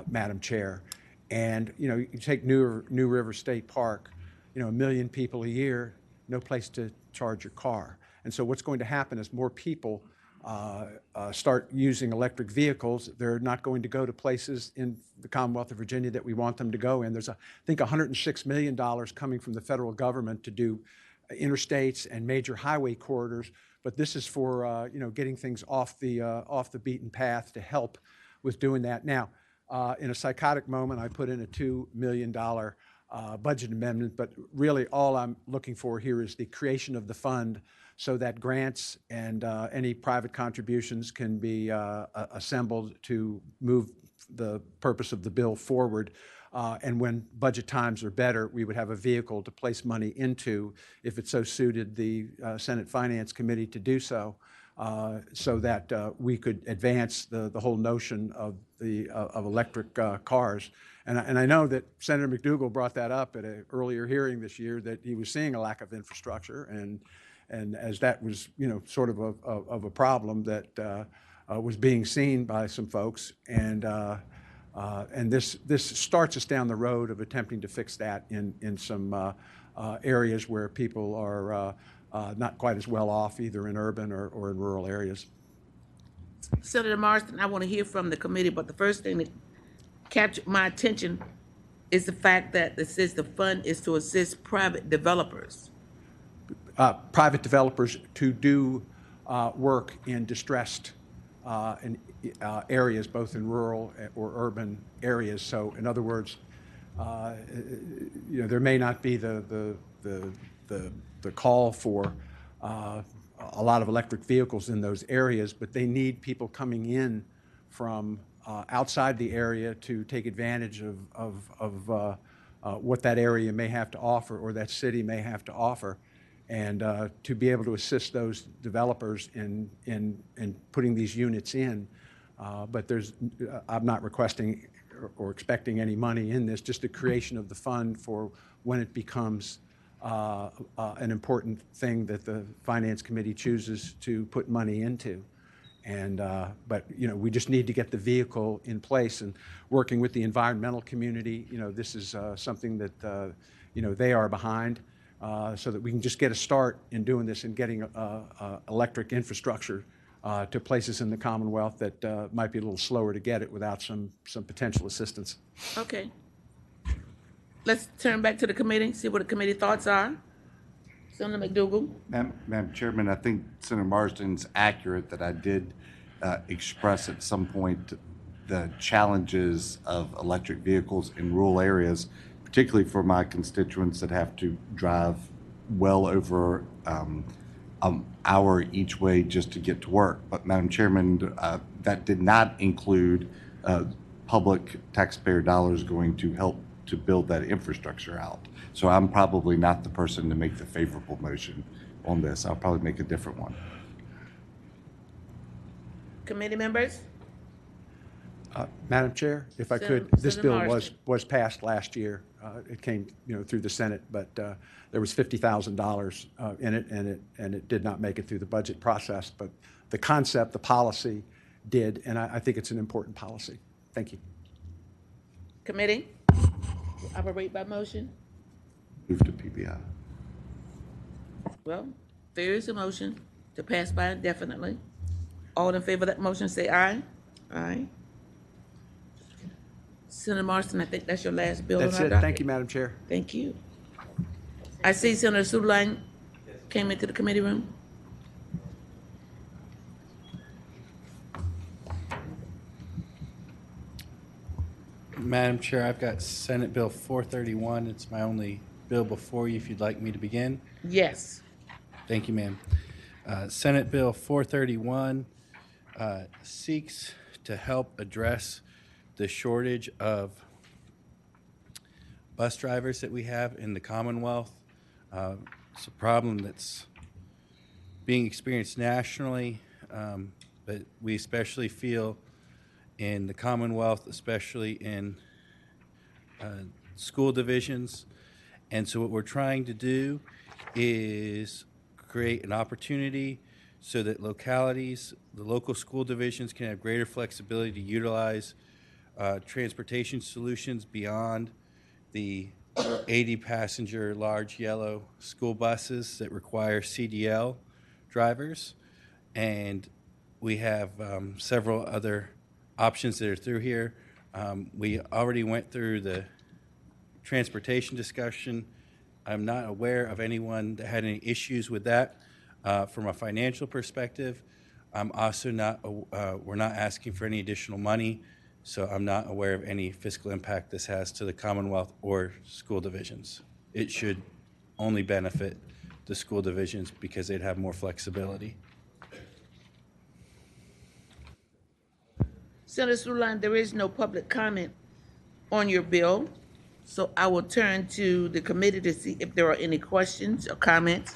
Madam Chair. And you take New River State Park, 1 million people a year, no place to charge your car. And so what's going to happen is more people start using electric vehicles. They're not going to go to places in the Commonwealth of Virginia that we want them to go in. There's, I think, $106 million coming from the federal government to do interstates and major highway corridors. But this is for getting things off the beaten path to help with doing that. Now, in a psychotic moment, I put in a $2 million budget amendment, but really all I'm looking for here is the creation of the fund so that grants and any private contributions can be assembled to move the purpose of the bill forward. And when budget times are better, we would have a vehicle to place money into, if it so suited the Senate Finance Committee to do so, so that we could advance the whole notion of electric cars. And I know that Senator McDougal brought that up at an earlier hearing this year, that he was seeing a lack of infrastructure, and as that was, sort of a problem that was being seen by some folks, and this starts us down the road of attempting to fix that in some areas where people are not quite as well off, either in urban or in rural areas. Senator Marston, I want to hear from the committee, but the first thing that captured my attention is the fact that it says the fund is to assist private developers. Private developers to do work in distressed areas, both in rural or urban areas. So, in other words, there may not be the call for a lot of electric vehicles in those areas, but they need people coming in from outside the area to take advantage of what that area may have to offer or that city may have to offer, and to be able to assist those developers in putting these units in. But I'm not requesting or expecting any money in this, just the creation of the fund for when it becomes an important thing that the Finance Committee chooses to put money into. And but we just need to get the vehicle in place, and working with the environmental community. This is something that they are behind, so that we can just get a start in doing this and getting electric infrastructure to places in the Commonwealth that might be a little slower to get it without some potential assistance. Okay. Let's turn back to the committee, see what the committee thoughts are. Senator McDougal. Madam Chairman, I think Senator Marsden's accurate that I did express at some point the challenges of electric vehicles in rural areas, particularly for my constituents that have to drive well over an hour each way just to get to work. But Madam Chairman, that did not include public taxpayer dollars going to help to build that infrastructure out. So I'm probably not the person to make the favorable motion on this. I'll probably make a different one. Committee members? Madam Chair, if I could, this bill was passed last year. It came, through the Senate, but there was $50,000 in it, and it did not make it through the budget process. But the concept, the policy, did, and I think it's an important policy. Thank you. Committee? Operate by motion? Move to PBI. Well, there is a motion to pass by indefinitely. All in favor of that motion, say aye. Aye. Senator Marston, I think that's your last bill on our That's it. docket. Thank you, Madam Chair. Thank you. I see Senator Suline came into the committee room. Madam Chair, I've got Senate Bill 431. It's my only bill before you, if you'd like me to begin. Yes. Thank you, ma'am. Senate Bill 431 seeks to help address the shortage of bus drivers that we have in the Commonwealth. It's a problem that's being experienced nationally, but we especially feel in the Commonwealth, especially in school divisions. And so what we're trying to do is create an opportunity so that localities, the local school divisions, can have greater flexibility to utilize transportation solutions beyond the 80-passenger large yellow school buses that require CDL drivers. And we have several other options that are through here. We already went through the transportation discussion. I'm not aware of anyone that had any issues with that from a financial perspective. I'm also not, we're not asking for any additional money So I'm not aware of any fiscal impact this has to the Commonwealth or school divisions. It should only benefit the school divisions because they'd have more flexibility. Senator Suline, there is no public comment on your bill, so I will turn to the committee to see if there are any questions or comments.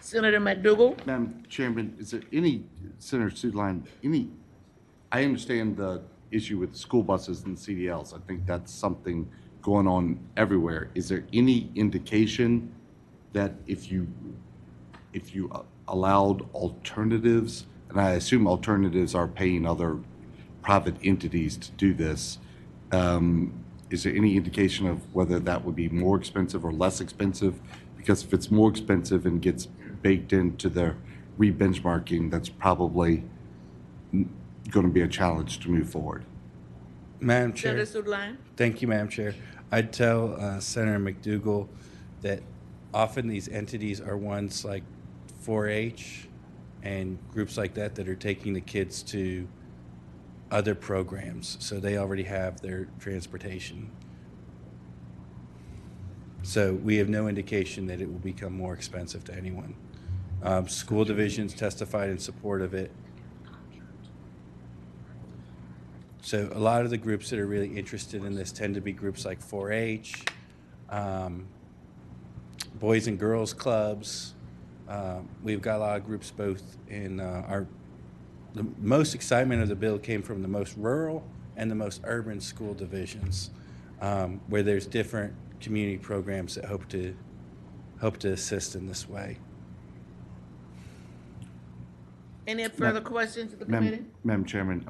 Senator McDougal? Madam Chairman, is there any, Senator Sudline, I understand the issue with school buses and CDLs. I think that's something going on everywhere. Is there any indication that if you allowed alternatives, and I assume alternatives are paying other private entities to do this, is there any indication of whether that would be more expensive or less expensive? Because if it's more expensive and gets baked into the re-benchmarking, that's probably going to be a challenge to move forward. Madam Chair. Senator Sudline? Thank you, Madam Chair. I'd tell Senator McDougal that often these entities are ones like 4-H and groups like that that are taking the kids to other programs, so they already have their transportation. So we have no indication that it will become more expensive to anyone. School divisions testified in support of it. So a lot of the groups that are really interested in this tend to be groups like 4-H, Boys and Girls Clubs. We've got a lot of groups both in the most excitement of the bill came from the most rural and the most urban school divisions, where there's different community programs that hope to assist in this way. Any further questions of the committee? Madam Chairman,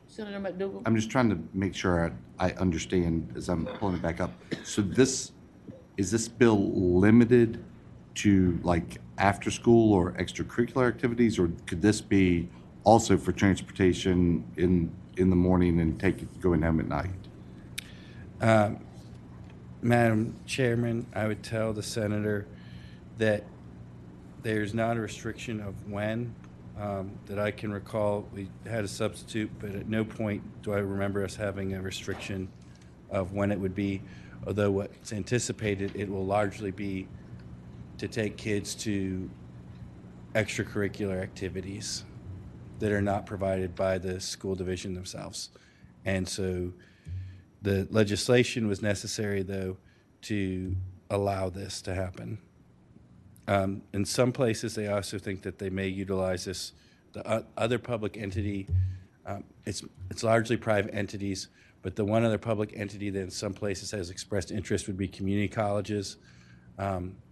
Senator McDougal? I'm just trying to make sure I understand as I'm pulling it back up. So is this bill limited to like after school or extracurricular activities, or could this be also for transportation in the morning and going home at night? Madam Chairman, I would tell the senator that there's not a restriction of when. That I can recall, we had a substitute, but at no point do I remember us having a restriction of when it would be, although what's anticipated, it will largely be to take kids to extracurricular activities that are not provided by the school division themselves. And so the legislation was necessary, though, to allow this to happen. In some places, they also think that they may utilize this. The other public entity, it's largely private entities, but the one other public entity that in some places has expressed interest would be community colleges,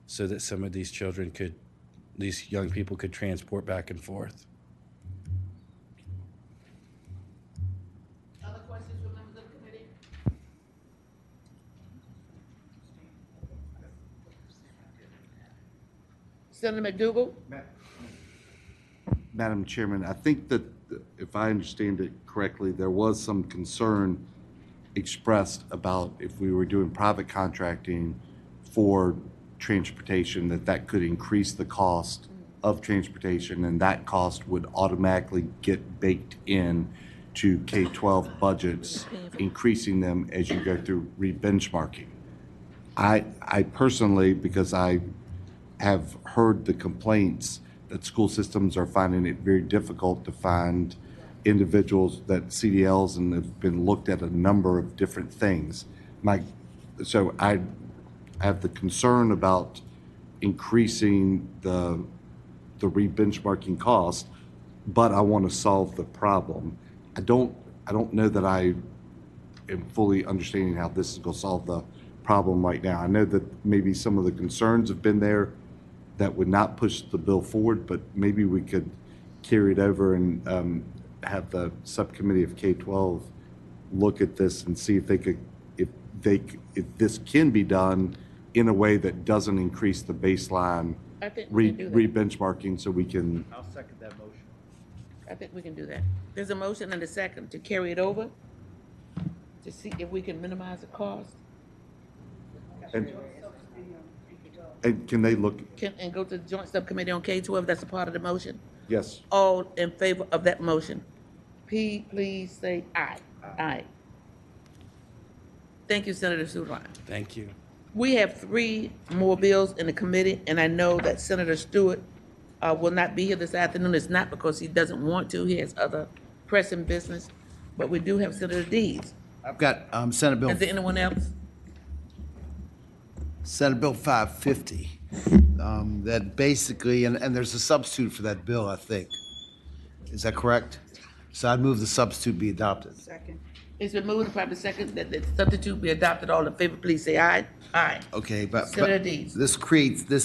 so that some of these these young people could transport back and forth. Other questions from members of the committee? Senator McDougal? Madam Chairman, I think that if I understand it correctly, there was some concern expressed about if we were doing private contracting for transportation, that could increase the cost of transportation, and that cost would automatically get baked in to K-12 budgets, increasing them as you go through re-benchmarking. I personally, because I have heard the complaints that school systems are finding it very difficult to find individuals that CDLs and have been looked at a number of different things. So I have the concern about increasing the re-benchmarking cost, but I want to solve the problem. I don't know that I am fully understanding how this is going to solve the problem right now. I know that maybe some of the concerns have been there that would not push the bill forward, but maybe we could carry it over and have the subcommittee of K-12 look at this and see if this can be done in a way that doesn't increase the baseline re-benchmarking, so we can. I'll second that motion. I think we can do that. There's a motion and a second to carry it over to see if we can minimize the cost. And And can they look, And go to the joint subcommittee on K-12, that's a part of the motion. yes, All in favor of that motion, please say aye. Aye. Thank you, Senator Sutherland. Thank you. We have 3 more bills in the committee, and I know that Senator Stewart will not be here this afternoon. It's not because he doesn't want to. He has other pressing business, but we do have Senator Deeds. I've got Senate Bill. Is there anyone else? Senate Bill 550. That basically, and there's a substitute for that bill, I think. Is that correct? So I'd move the substitute be adopted. Second. It's been moved and probably second that the substitute be adopted. All in favor, please say aye. Aye. Okay, but Senator Deeds. this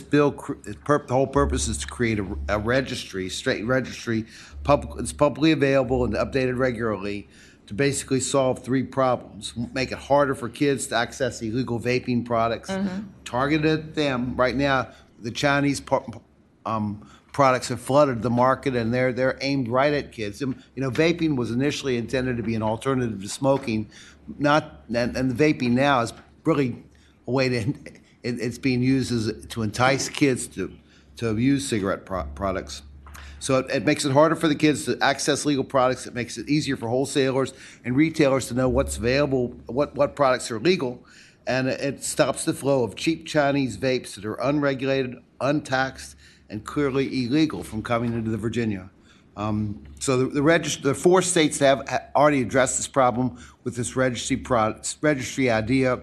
bill, the whole purpose is to create a registry, straight registry, it's publicly available and updated regularly to basically solve 3 problems. Make it harder for kids to access illegal vaping products, targeted at them. Right now, the Chinese products have flooded the market, and they're aimed right at kids. You know, vaping was initially intended to be an alternative to smoking, and the vaping now is really a way to, it's being used to entice kids to use cigarette products. So it makes it harder for the kids to access legal products. It makes it easier for wholesalers and retailers to know what's available, what products are legal, and it stops the flow of cheap Chinese vapes that are unregulated, untaxed, and clearly illegal from coming into Virginia. So the 4 states have already addressed this problem with this registry idea.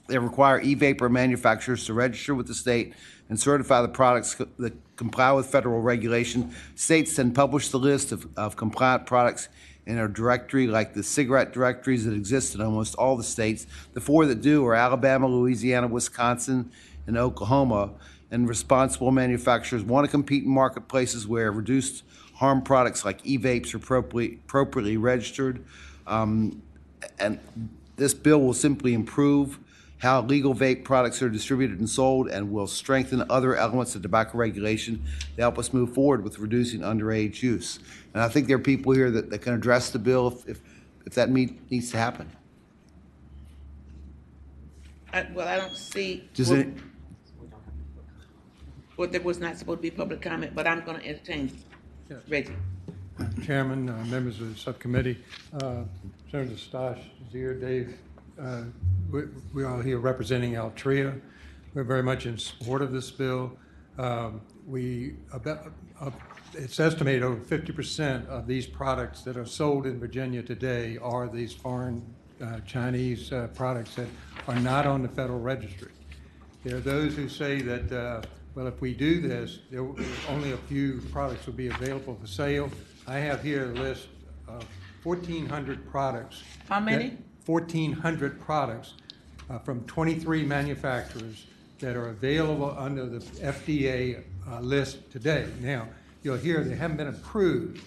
They require e-vapor manufacturers to register with the state and certify the products that comply with federal regulation. States then publish the list of compliant products in a directory like the cigarette directories that exist in almost all the states. The 4 that do are Alabama, Louisiana, Wisconsin, and Oklahoma. And responsible manufacturers want to compete in marketplaces where reduced harm products like e-vapes are appropriately registered. And this bill will simply improve how legal vape products are distributed and sold, and will strengthen other elements of tobacco regulation to help us move forward with reducing underage use. And I think there are people here that can address the bill if that needs to happen. I don't see. Well, there was not supposed to be public comment, but I'm going to entertain Reggie. Chairman, members of the subcommittee, Senator Stosh is here, Dave. We're all here representing Altria. We're very much in support of this bill. It's estimated over 50% of these products that are sold in Virginia today are these foreign Chinese products that are not on the federal registry. There are those who say that, well, if we do this, only a few products will be available for sale. I have here a list of 1,400 products. How many? 1,400 products from 23 manufacturers that are available under the FDA list today. Now, you'll hear they haven't been approved.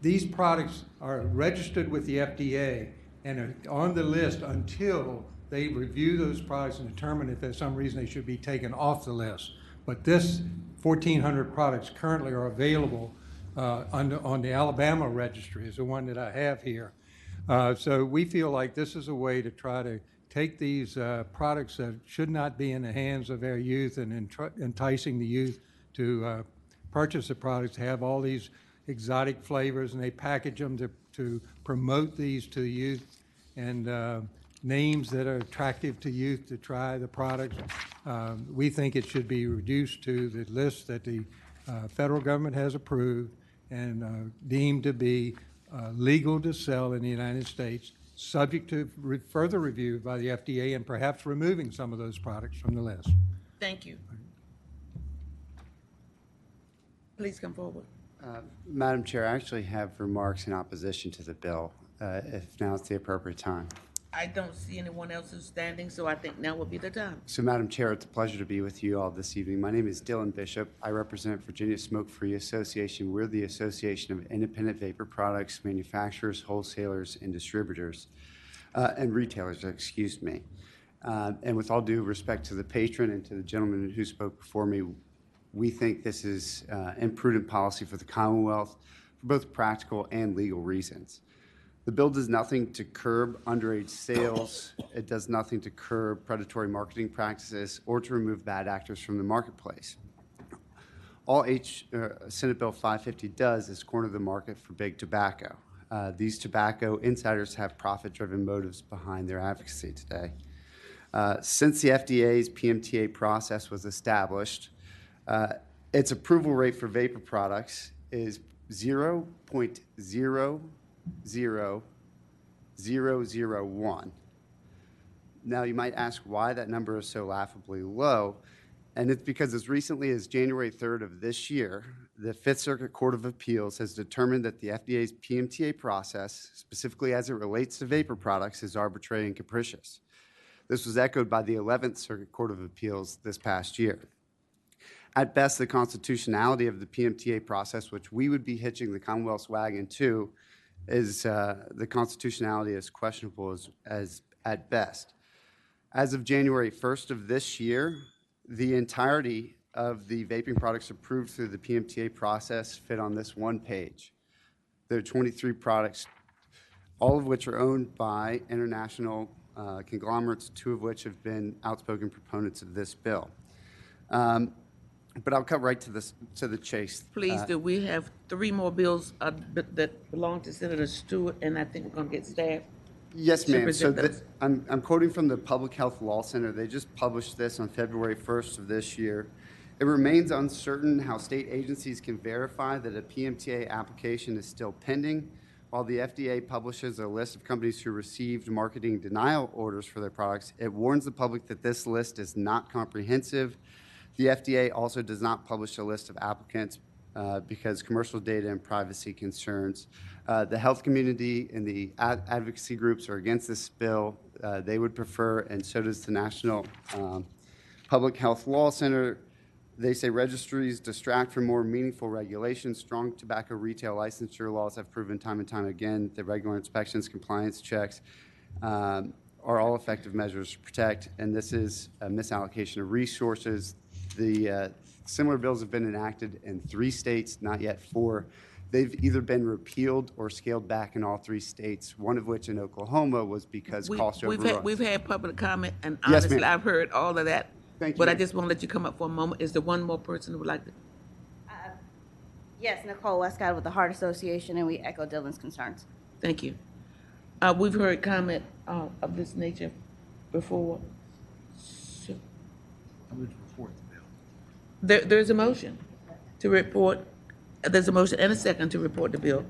These products are registered with the FDA and are on the list until they review those products and determine if there's some reason they should be taken off the list. But this 1,400 products currently are available on the Alabama registry, is the one that I have here. So we feel like this is a way to try to take these products that should not be in the hands of our youth and enticing the youth to purchase the products, have all these exotic flavors, and they package them to promote these to the youth, and names that are attractive to youth to try the products. We think it should be reduced to the list that the federal government has approved and deemed to be legal to sell in the United States, subject to further review by the FDA and perhaps removing some of those products from the list. Thank you. Please come forward. Madam Chair, I actually have remarks in opposition to the bill, if now is the appropriate time. I don't see anyone else who's standing, so I think now would be the time. So, Madam Chair, it's a pleasure to be with you all this evening. My name is Dylan Bishop. I represent Virginia Smoke-Free Association. We're the Association of Independent Vapor Products Manufacturers, Wholesalers, and Distributors, and Retailers, excuse me. And with all due respect to the patron and to the gentleman who spoke before me, we think this is imprudent policy for the Commonwealth for both practical and legal reasons. The bill does nothing to curb underage sales. It does nothing to curb predatory marketing practices or to remove bad actors from the marketplace. All Senate Bill 550 does is corner the market for big tobacco. These tobacco insiders have profit-driven motives behind their advocacy today. Since the FDA's PMTA process was established, its approval rate for vapor products is 0.00001. Now, you might ask why that number is so laughably low, and it's because as recently as January 3rd of this year, the Fifth Circuit Court of Appeals has determined that the FDA's PMTA process, specifically as it relates to vapor products, is arbitrary and capricious. This was echoed by the 11th Circuit Court of Appeals this past year. At best, the constitutionality of the PMTA process, which we would be hitching the Commonwealth's wagon to, is the constitutionality is questionable as at best. As of January 1st of this year, the entirety of the vaping products approved through the PMTA process fit on this one page. There are 23 products, all of which are owned by international conglomerates, 2 of which have been outspoken proponents of this bill. But I'll cut right to the chase. Please do. We have 3 more bills that belong to Senator Stewart, and I think we're going to get staff. Yes, ma'am. So I'm quoting from the Public Health Law Center. They just published this on February 1st of this year. It remains uncertain how state agencies can verify that a PMTA application is still pending. While the FDA publishes a list of companies who received marketing denial orders for their products, it warns the public that this list is not comprehensive. The FDA also does not publish a list of applicants because commercial data and privacy concerns. The health community and the advocacy groups are against this bill. They would prefer, and so does the National Public Health Law Center. They say registries distract from more meaningful regulations. Strong tobacco retail licensure laws have proven time and time again that regular inspections, compliance checks are all effective measures to protect, and this is a misallocation of resources. The similar bills have been enacted in 3 states, not yet 4. They've either been repealed or scaled back in all 3 states, one of which in Oklahoma was because cost overruns. We've had public comment, and Yes, honestly, ma'am. I've heard all of that. Thank you. But I just want to let you come up for a moment. Is there one more person who would like to? Yes, Nicole Westcott with the Heart Association, and we echo Dylan's concerns. Thank you. We've heard comment of this nature before. So, there's a motion to report. There's a motion and a second to report the bill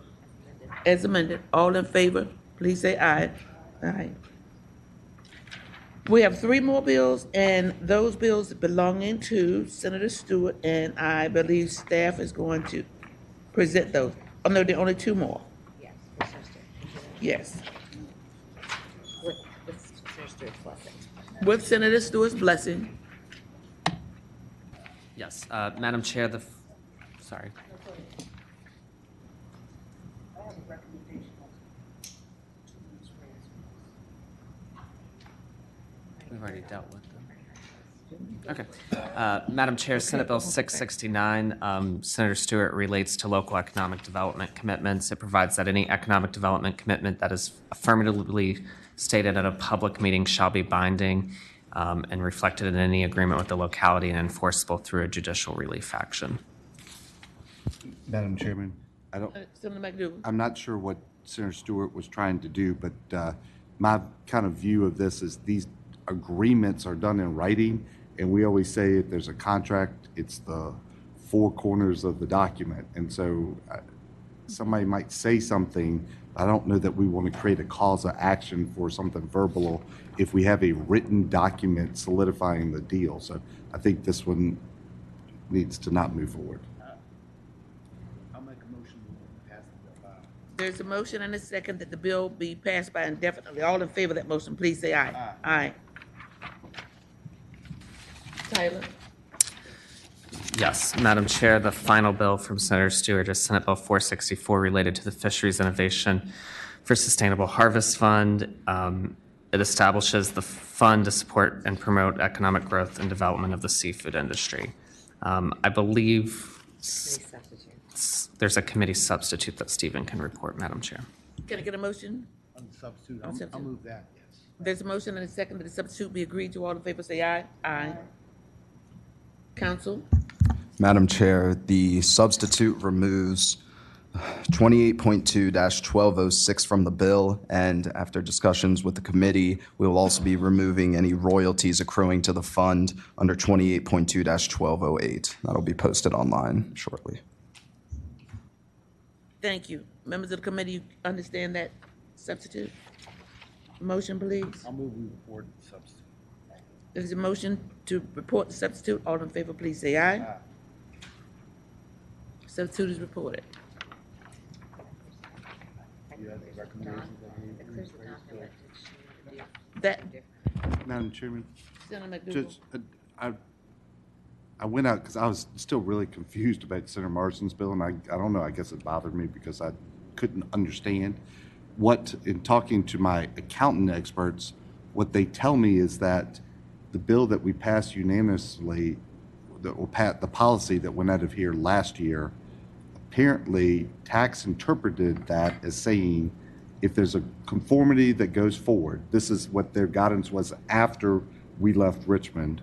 as amended. All in favor, please say aye. Aye. We have 3 more bills, and those bills belonging to Senator Stewart, and I believe staff is going to present those. Oh, no, there are only 2 more. Yes. With Senator Stewart's blessing. Yes, Madam Chair, sorry. We've already dealt with them. Okay. Madam Chair, Senate Bill 669, Senator Stewart relates to local economic development commitments. It provides that any economic development commitment that is affirmatively stated at a public meeting shall be binding and reflected in any agreement with the locality and enforceable through a judicial relief action. Madam Chairman, Senator McDougal. I'm not sure what Senator Stewart was trying to do, but my kind of view of this is these agreements are done in writing, and we always say if there's a contract, it's the 4 corners of the document. And so somebody might say something, I don't know that we want to create a cause of action for something verbal if we have a written document solidifying the deal. So I think this one needs to not move forward. I'll make a motion to pass the bill by. There's a motion and a second that the bill be passed by indefinitely. All in favor of that motion, please say aye. Aye. Tyler. Yes, Madam Chair, the final bill from Senator Stewart is Senate Bill 464 related to the Fisheries Innovation for Sustainable Harvest Fund. It establishes the fund to support and promote economic growth and development of the seafood industry. I believe there's a committee substitute that Stephen can report, Madam Chair. Can I get a motion? On the substitute, On I'll substitute. move that, yes. There's a motion and a second that the substitute be agreed to. All in favor say aye. Aye. Council? Madam Chair, the substitute removes 28.2-1206 from the bill, and after discussions with the committee, we will also be removing any royalties accruing to the fund under 28.2-1208. That'll be posted online shortly. Thank you. Members of the committee, you understand that substitute? Motion, please. I'll move we report the substitute. There's a motion to report the substitute. All in favor, please say aye. Aye. Substitute is reported. You have the recommendations that we raised, That, Madam Chairman, Senator McDougal. just, I went out because I was still really confused about Senator Marsden's bill, and I don't know, I guess it bothered me because I couldn't understand what, in talking to my accountant experts, what they tell me is that the bill that we passed unanimously, the policy that went out of here last year, apparently tax interpreted that as saying if there's a conformity that goes forward, this is what their guidance was after we left Richmond,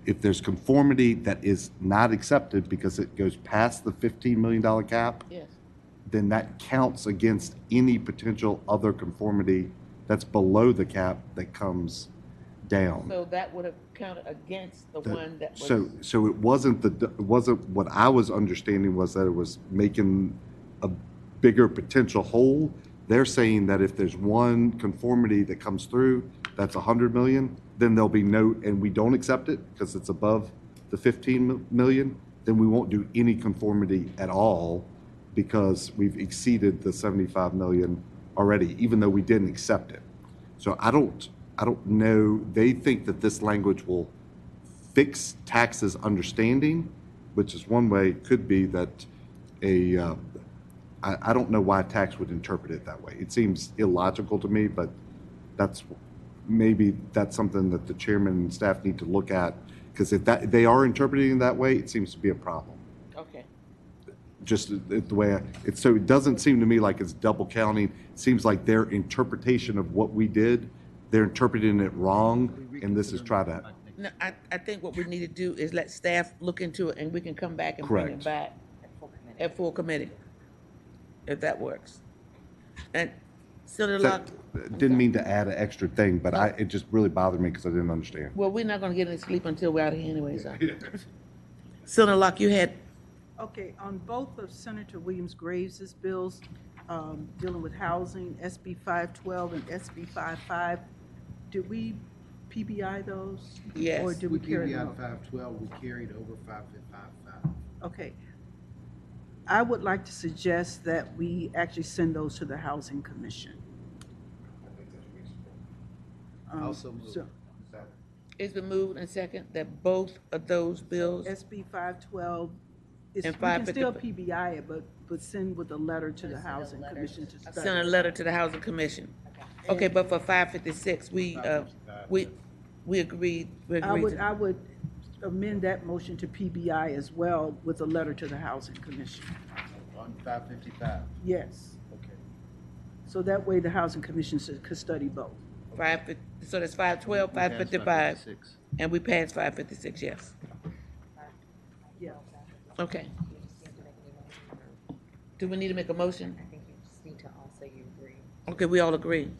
if there's conformity that is not accepted because it goes past the $15 million cap, Yes. then that counts against any potential other conformity that's below the cap that comes down. So that would have counted against the one that was. So it wasn't what I was understanding was that it was making a bigger potential hole. They're saying that if there's one conformity that comes through, that's 100 million, then there'll be no, and we don't accept it because it's above the 15 million, then we won't do any conformity at all because we've exceeded the 75 million already, even though we didn't accept it. So I don't know. They think that this language will fix taxes understanding, which is one way. It could be that I don't know why tax would interpret it that way. It seems illogical to me, but maybe that's something that the chairman and staff need to look at, because if they are interpreting it that way, it seems to be a problem. Okay. Just the way so it doesn't seem to me like it's double counting. It seems like their interpretation of what we did, they're interpreting it wrong, and this is try to. No, I think what we need to do is let staff look into it and we can come back and bring it Correct. back at full committee, if that works. And Senator Locke, Didn't mean to add an extra thing, but it just really bothered me because I didn't understand. well, we're not gonna get any sleep until we're out of here anyway, so. Senator Locke, you had, Okay, on both of Senator Williams Graves' bills dealing with housing, SB 512 and SB 55, did we PBI those? Yes. Or did we carry them PBI over? 512, we carried over 555. Okay. I would like to suggest that we actually send those to the Housing Commission. Also move. So, it's been moved and second that both of those bills, SB 512, we And can still 555. PBI it, but send with a letter to the Housing Commission to study. sent a letter to the Housing Commission. Okay, but for 556, we agreed, I would amend that motion to PBI as well with a letter to the Housing Commission. On 555. Yes. Okay. So that way the Housing Commission could study both. So that's 512, 555, and we passed 556, yes. Yeah. Okay. Do we need to make a motion? I think you just need to also, you agree. Okay, we all agree.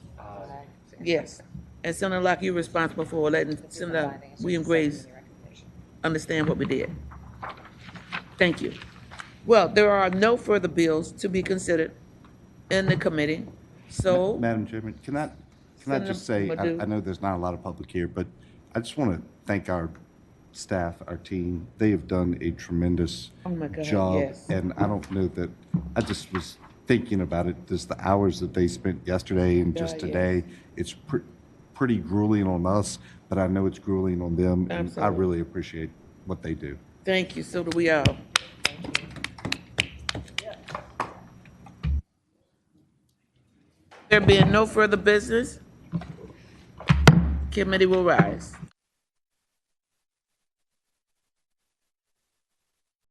Yes. And Senator Locke, you're responsible for letting Senator William Graves understand what we did. Thank you. Well, there are no further bills to be considered in the committee, so. Madam Chairman, can I just say, Senator I know there's not a lot of public here, but I just want to thank our staff, our team. They have done a tremendous Oh my God, job. yes. And I don't know that, I just was thinking about it, just the hours that they spent yesterday and just Yeah, today. It's pretty grueling on us, but I know it's grueling on them. And I Absolutely. really appreciate what they do. Thank you, so do we all. There being no further business, committee will rise.